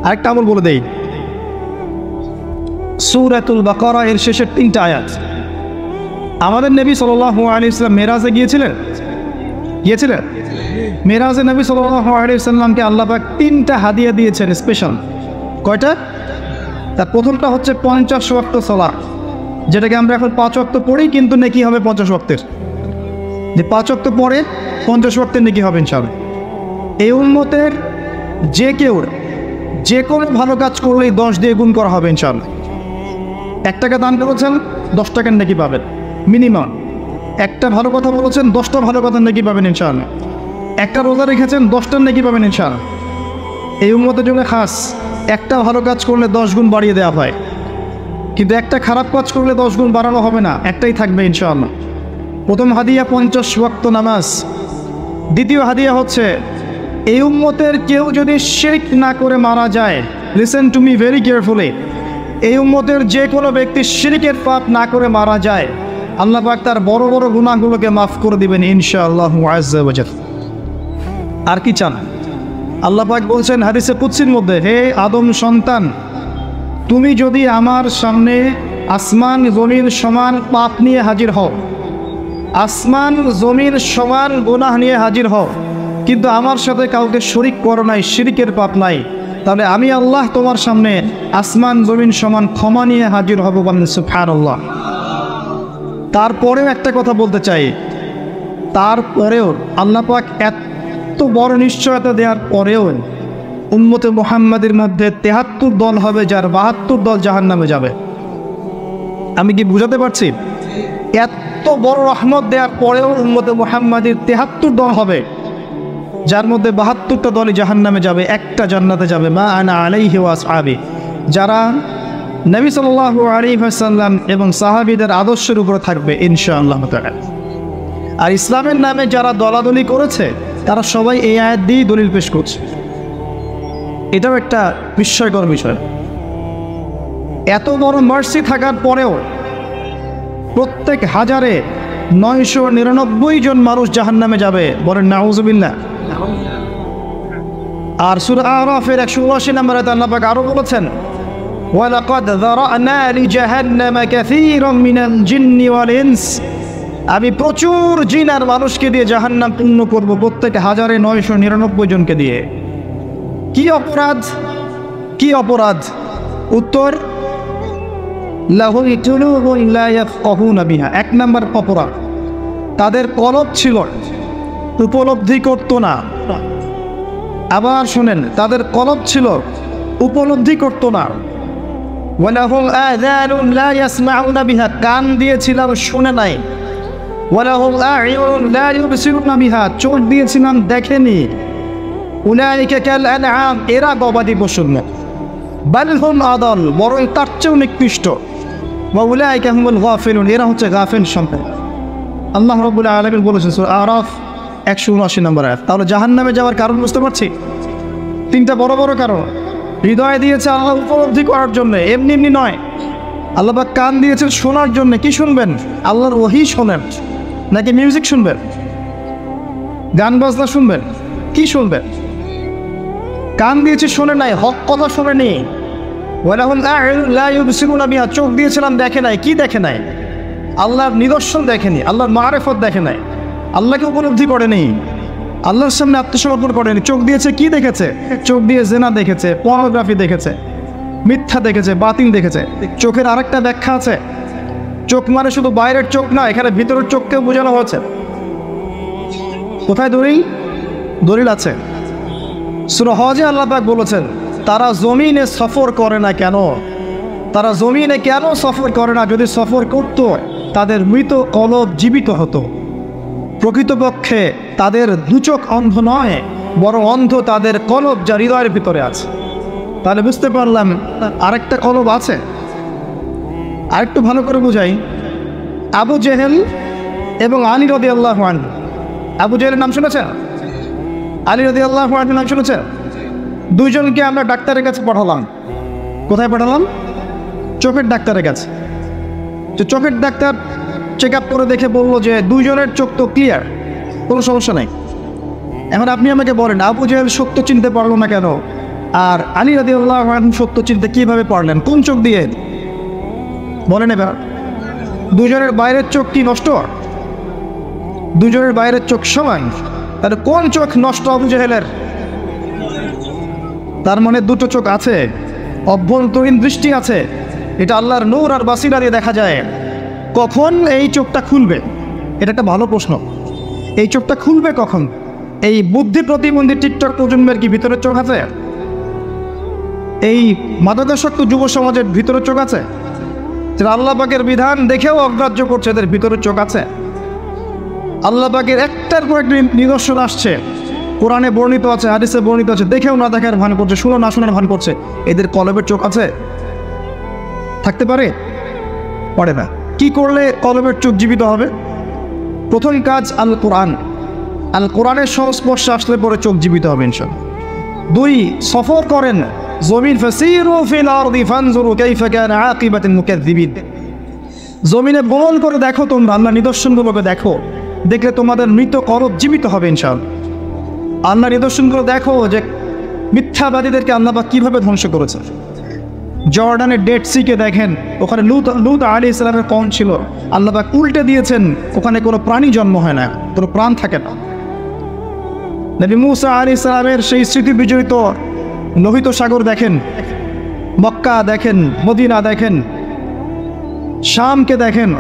আরেকটা আমল বলে দেই, সূরাতুল বাকারা এর শেষের 3টা আয়াত। আমাদের নবী সাল্লাল্লাহু আলাইহি ওয়াসাল্লাম মেরাজে গিয়েছিলেন। মেরাজে নবী সাল্লাল্লাহু আলাইহি ওয়াসাল্লামকে আল্লাহ পাক 3টা হাদিয়া দিয়েছেন স্পেশাল। কয়টা? তার প্রথমটা হচ্ছে 50 ওয়াক্ত সালাত, যেটাকে আমরা এখন 5 ওয়াক্ত পড়ি, কিন্তু নেকি হবে 50 ওয়াক্তের। যে 5 ওয়াক্ত পরে 50 ওয়াক্তের নেকি হবে ইনশাআল্লাহ। এই উম্মতের যে কেউ যে কোনো ভালো কাজ করলেই 10 দিয়ে গুণ করা হবে ইনশাআল্লাহ। 1 টাকা দান করেছেন 10 টাকার নেকি পাবেন মিনিমাম। একটা ভালো কথা বলেছেন 10টা ভালো কথা নেকি পাবেন ইনশাআল্লাহ। একটা রোজা রেখেছেন 10টার নেকি পাবেন ইনশাআল্লাহ। এই উম্মতের জন্য খাস, একটা ভালো কাজ করলে 10 গুণ বাড়িয়ে দেওয়া হয়, কিন্তু একটা খারাপ কাজ করলে 10 গুণ বাড়ানো হবে না, একটাই থাকবে ইনশাআল্লাহ। প্রথম হাদিয়া 50 ওয়াক্ত নামাজ। দ্বিতীয় হাদিয়া হচ্ছে এই উম্মতের কেউ যদি শিরক না করে মারা যায়, listen to me very carefully, এই উম্মতের যে কোনো ব্যক্তি শিরকের পাপ না করে মারা যায়, আল্লাহ পাক তার বড় বড় গুনাহগুলোকে মাফ করে দিবেন ইনশাআল্লাহ আযজা ওয়া জাল। আর কি চান? আল্লাহ পাক বলছেন হাদিসে কুদসির মধ্যে, হে আদম সন্তান, তুমি যদি আমার সামনে আসমান জমিন সমান পাপ নিয়ে হাজির হও, আসমান জমিন সমান গুনাহ নিয়ে হাজির হও, কিন্তু আমার সাথে কাউকে শরিক করো নাই, শিরকের পাপ নাই, তাহলে আমি আল্লাহ তোমার সামনে আসমান জমিন সমান ক্ষমা নিয়ে হাজির হব। বলেন সুবহানাল্লাহ। তারপরেও একটা কথা বলতে চাই, তারপরেও আল্লাহ পাক এত বড় নিশ্চয়তা দেওয়ার পরেও উম্মতে মুহাম্মাদের মধ্যে 73 দল হবে, যার 72 দল জাহান্নামে যাবে। আমি কি বুঝাতে পারছি? এত বড় রহমত দেওয়ার পরেও উম্মতে মুহাম্মাদের 73 দল হবে, যার মধ্যে 72টা দলই জাহান্নামে যাবে, একটা জান্নাতে যাবে। মা আনা আলাইহি ওয়া আসহাবি, যারা নবী সাল্লাল্লাহু আলাইহি ওয়াসাল্লাম এবং সাহাবীদের আদর্শের উপরে থাকবে ইনশাআল্লাহ তাআলা। আর ইসলামের নামে যারা দলাদলি করেছে, তারা সবাই এই আয়াত দিয়ে দলিল পেশ করছে। এটাও একটা বিস্ময়কর বিষয়। এত বড় মার্সি থাকার পরেও প্রত্যেক হাজারে 999 জন মানুষ জাহান্নামে যাবে। বলেন নাউযুবিল্লাহ। আর সূরা আরাফের 179 নম্বর আয়াতে আল্লাহ পাক আরো বলেছেন, ওয়ালাকাদ যারানা লিজাহান্নামা কাসীরাম মিনাল জিন্নি ওয়াল ইনস, আমি প্রচুর জিন আর মানুষকে দিয়ে জাহান্নাম পূর্ণ করব, প্রত্যেক হাজারে 999 জনকে দিয়ে। কি অপরাধ? কি অপরাধ? উত্তর, লাহুম কুলুবুন লা ইয়াফকাহুনা বিহা। 1 নম্বর অপরাধ, তাদের কলব ছিল, উপলব্ধি করতো না। আবার শুনেন, তাদের কলব ছিল, উপলব্ধি করতো না। ওয়ালাহুম আযানুন লা ইয়াসমাউনা বিহা, কান দিয়েছিলাম শুনে নাই। ওয়ালাহুম আ'য়ুনুন লা ইউবসিরুনা বিহা, চোখ দিয়েছিলাম দেখেনি। উলাইকা কাল আনআম, এরা গবাদি পশুর মতো। বাল হুম আদাল, বরং তার চেয়েও নিকৃষ্ট। ওয়া উলাইকা হুমুল গাফিলুন, এরা হচ্ছে গাফিল সম্প্রদায়। আল্লাহ রাব্বুল আলামিন বলেছেন সূরা আরাফ 179 নম্বর আয়াত। তাহলে জাহান্নামে যাওয়ার কারণ বুঝতে পারছি? 3টা বড় বড় কারণ। হৃদয় দিয়েছে আল্লাহ উপলব্ধি করার জন্য, এমনি এমনি নয়। আল্লাহ পাক কান দিয়েছেন শোনার জন্য। কি শুনবেন? আল্লাহর ওহী শোনেন, নাকি মিউজিক শুনবেন, গান বাজনা শুনবেন? কি শুনবেন? কান দিয়েছে শোনে নাই, হক কথা শোনে নি। ওয়ালাহুম আ'য়ুনুন লা ইউবসিরুনা বিহা, চোখ দিয়েছিলাম দেখে নাই। কি দেখে নাই? আল্লাহর নিদর্শন দেখেনি, আল্লাহর মারিফত দেখে নাই, আল্লাহকে উপলব্ধি করেনি, আল্লাহর সামনে আত্মসমর্পণ করেনি। চোখ দিয়েছে, কি দেখেছে? চোখ দিয়ে জিনা দেখেছে, পর্নোগ্রাফি দেখেছে, মিথ্যা দেখেছে, বাতিল দেখেছে। চোখের আরেকটা ব্যাখ্যা আছে, চোখ মানে শুধু বাইরের চোখ না, এখানে ভিতরের চোখকেও বোঝানো হয়েছে। কোথায় দলিল? দলিল আছে সূরা হজে আল্লাহ পাক বলেছেন, তারা জমিনে সফর করে না কেন? তারা জমিনে কেন সফর করে না? যদি সফর করত, তাদের মৃত কলব জীবিত হতো। প্রকৃতপক্ষে তাদের দুচোখ অন্ধ নয়, বরং অন্ধ তাদের কলব, যা হৃদয়ের ভিতরে আছে। তাহলে বুঝতে পারলাম আরেকটা কলব আছে। আরেকটু ভালো করে বুঝাই। আবু জেহেল এবং আলী রাদিয়াল্লাহু আনহু, আবু জেহেলের নাম শুনেছেন? আলী রাদিয়াল্লাহু আনহুর নাম শুনেছেন? দুইজনকে আমরা ডাক্তারের কাছে পাঠালাম। কোথায় পাঠালাম? চোখের ডাক্তারের কাছে। তো চোখের ডাক্তার চেক আপ করে দেখে বললো যে দুইজনের চোখ তো ক্লিয়ার, কোনো সমস্যা নেই। এখন আপনি আমাকে বলেন, আবু জেহেল সত্য চিনতে পারলো না কেন? আর আলী রাদিয়াল্লাহু আনহু সত্য চিনতে কীভাবে পারলেন? কোন চোখ দিয়ে? বলেন এবার, দুজনের বাইরের চোখ কি নষ্ট? দুজনের বাইরের চোখ সমান, তাহলে কোন চোখ নষ্ট আবু জেহেলের? তার মানে দুটো চোখ আছে, অভ্যন্তরীণ দৃষ্টি আছে, এটা আল্লাহর নূর আর বাসিরা দিয়ে দেখা যায়। কখন এই চোখটা খুলবে? এটা একটা ভালো প্রশ্ন। এই চোখটা খুলবে কখন? এই বুদ্ধি প্রতিবন্ধী টিকটক প্রজন্মের কি ভিতরের চোখ আছে? এই মাদকাসক্ত যুব সমাজের ভিতরের চোখ আছে? যারা আল্লাহ পাকের বিধান দেখেও অগ্রাহ্য করছে, এদের ভিতরের চোখ আছে? আল্লাহ পাকের একটার পর একটি নিদর্শন আসছে, কোরআনে বর্ণিত আছে, হাদিসে বর্ণিত আছে, দেখেও না দেখার ভান করছে, শুনো না শোনার ভান করছে, এদের কলবের চোখ আছে? থাকতে পারে? পারে না। কি করলে কলবের চোখ জীবিত হবে? প্রথম কাজ আল কোরআন। আল কোরআনের সংস্পর্শে আসলে পরে চোখ জীবিত হবে ইনশাআল্লাহ। দুই, সফর করেন জমিন, ফাসিরু ফিল আরদি ফানজুরু কাইফা কানা আকিবাতুল মুকাজ্জিবিন। জমিনে ভ্রমণ করে দেখো, তোমরা আল্লাহর নিদর্শনগুলোকে দেখো, দেখলে তোমাদের মৃত কলব জীবিত হবে ইনশাআল্লাহ। আল্লাহর নিদর্শনগুলো দেখো যে মিথ্যাবাদীদেরকে আল্লাহ পাক কিভাবে ধ্বংস করেছে। জর্ডানের ডেড সিকে দেখেন, ওখানে লূত আলাইহিস সালামের কওম ছিল, আল্লাহ পাক উল্টে দিয়েছেন, ওখানে কোনো প্রাণী জন্ম হয় না, কোনো প্রাণ থাকে না। নবী মুসা আলাইহিস সালামের সেই স্মৃতি বিজড়িত লোহিত সাগর দেখেন, মক্কা দেখেন, মদিনা দেখেন, শামকে দেখেন,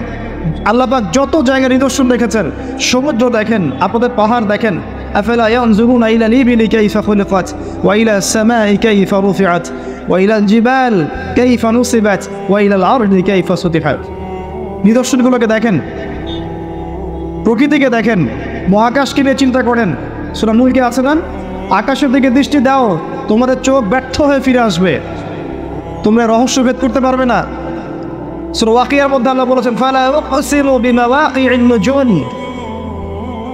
আল্লাহ পাক যত জায়গায় নিদর্শন রেখেছেন, সমুদ্র দেখেন, আপনাদের পাহাড় দেখেন। আফালা ইয়ানজুরুনা ইলাল ইবিলি কাইফা খুলিকাত ওয়া ইলাস সামাই কাইফা রুফিআত ওয়া ইলাল জিবাল কাইফা নুসিবাত ওয়া ইলাল আরদি কাইফা সুতিহাত। নিদর্শনগুলোকে দেখেন, প্রকৃতিকে দেখেন, মহাকাশকে নিয়ে চিন্তা করেন। সূরা মুলকে আছে না, আকাশের দিকে দৃষ্টি দাও, তোমাদের চোখ ব্যর্থ হয়ে ফিরে আসবে, তোমরা রহস্য ভেদ করতে পারবে না। সূরা ওয়াকিয়ার মধ্যে আল্লাহ বলেছেন, ফালা উকসিমু বিমাওয়াকি'ন নুজুম,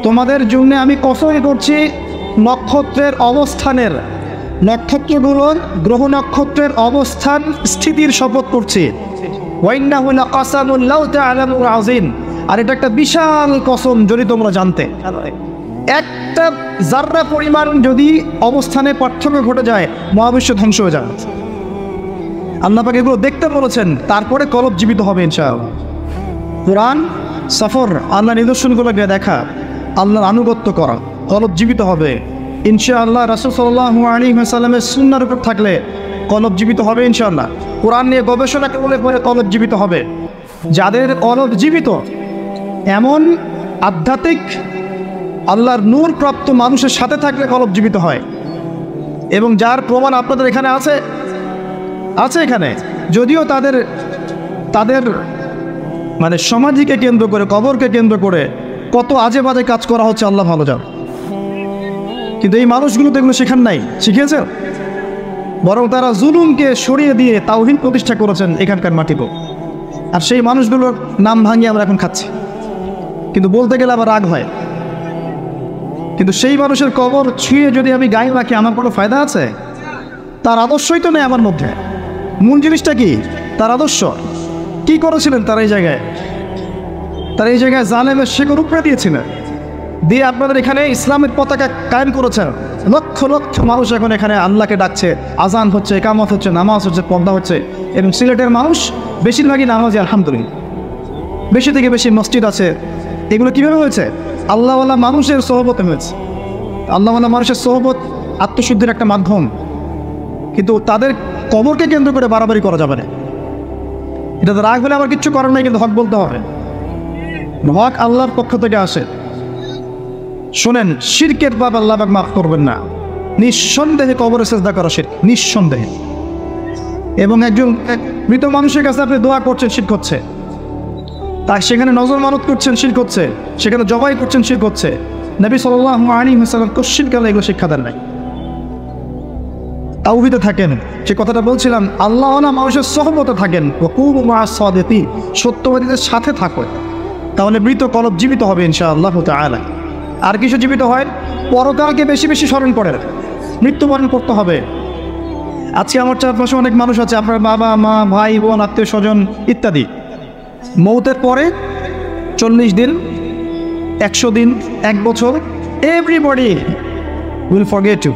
তোমাদের জন্য আমি কসম করছি নক্ষত্রের অবস্থানের, নক্ষত্রগুলোর, গ্রহ নক্ষত্রের অবস্থান স্থিতির শপথ করছি। ওয়া ইন্নাহু লাকাসামুন লাউ তা'লামুন আযীম, আর এটা একটা বিশাল কসম যদি তোমরা জানতে। একটা জাররা পরিমাণ যদি অবস্থানে পার্থক্য ঘটে যায়, মহাবিশ্ব ধ্বংস হয়ে যায়। আল্লাহ পাক এগুলো দেখতে বলেছেন, তারপরে কলব জীবিত হবে ইনশাআল্লাহ। কোরআন, সফর, আল্লাহ নিদর্শনগুলোকে দেখা, আল্লাহর আনুগত্য করা, কলব জীবিত হবে ইনশাআল্লাহ। রাসূল সাল্লাল্লাহু আলাইহি ওয়াসাল্লামের সুন্নাহর উপর থাকলে কলব জীবিত হবে ইনশাআল্লাহ। কোরআন নিয়ে গবেষণা করলে পরে কলব জীবিত হবে। যাদের কলব জীবিত, এমন আধ্যাত্মিক আল্লাহর নূর প্রাপ্ত মানুষের সাথে থাকলে কলব জীবিত হয়, এবং যার প্রমাণ আপনাদের এখানে আছে এখানে, যদিও তাদের মানে সমাধিকে কেন্দ্র করে, কবরকে কেন্দ্র করে কত আজে বাজে কাজ করা হচ্ছে আল্লাহ ভালো জান, কিন্তু এই মানুষগুলো তো এগুলো শেখান নাই, শিখিয়েছে, বরং তারা জুলুমকে সরিয়ে দিয়ে তাওহীদ প্রতিষ্ঠা করেছেন এখানকার মাটিতে। আর সেই মানুষগুলোর নাম ভাঙিয়ে আমরা এখন খাচ্ছি, কিন্তু বলতে গেলে আবার রাগ হয়। কিন্তু সেই মানুষের কবর ছুঁয়ে যদি আমি গায়ে রাখি, আমার কোনো ফায়দা আছে? তার আদর্শই তো নেই আমার মধ্যে। মূল জিনিসটা কি? তার আদর্শ। কি করেছিলেন তার এই জায়গায়? তার এই জায়গায় জালেমের শেকড় উপড়ে দিয়েছিলেন, দিয়ে আপনাদের এখানে ইসলামের পতাকা কায়েম করেছেন। লক্ষ লক্ষ মানুষ এখন এখানে আল্লাহকে ডাকছে, আজান হচ্ছে, ইকামত হচ্ছে, নামাজ হচ্ছে, পর্দা হচ্ছে। এবং সিলেটের মানুষ বেশিরভাগই নামাজি আলহামদুলিল্লাহ, বেশি থেকে বেশি মসজিদ আছে। এগুলো কীভাবে হয়েছে? আল্লাহওয়ালা মানুষের সোহবতে হয়েছে। আল্লাহওয়ালা মানুষের সোহবত আত্মশুদ্ধির একটা মাধ্যম, কিন্তু তাদের কবরকে কেন্দ্র করে বাড়াবাড়ি করা যাবে না। এটা তো রাগ হলে আমার কিচ্ছু করার নাই, কিন্তু হক বলতে হবে। হক আল্লাহর পক্ষ থেকে আসে। শোনেন, শিরকের পাপ আল্লাহ পাক মাফ করবেন না। নিঃসন্দেহে কবরে সেজদা করা শিরক, নিঃসন্দেহে। এবং একজন মৃত মানুষের কাছে আপনি দোয়া করছেন, শিরক হচ্ছে। তাই সেখানে নজর মানত করছেন, শিরক হচ্ছে। সেখানে জবাই করছেন, শিরক হচ্ছে। নবী সাল্লাল্লাহু আলাইহি ওয়াসাল্লাম কোশ্চিনকালে এগুলো শিক্ষা দেন নাই। তাওহীদে থাকেন, যে কথাটা বলছিলাম, আল্লাহওয়ালা মানুষের সহবতে থাকেন, ওয়াকুনু মা'আস সাদিকিন, সত্যবাদীদের সাথে থাকো, তাহলে মৃত কলব জীবিত হবে ইনশাআল্লাহু তাআলা। আর কিছু জীবিত হয়, পরকালকে বেশি বেশি স্মরণ করেন, মৃত্যুবরণ করতে হবে। আজকে আমার চারপাশে অনেক মানুষ আছে, আপনার বাবা মা, ভাই বোন, আত্মীয় স্বজন ইত্যাদি, মৌতের পরে 40 দিন, 100 দিন, 1 বছর, এভরিবডি উইল ফরগেট ইউ।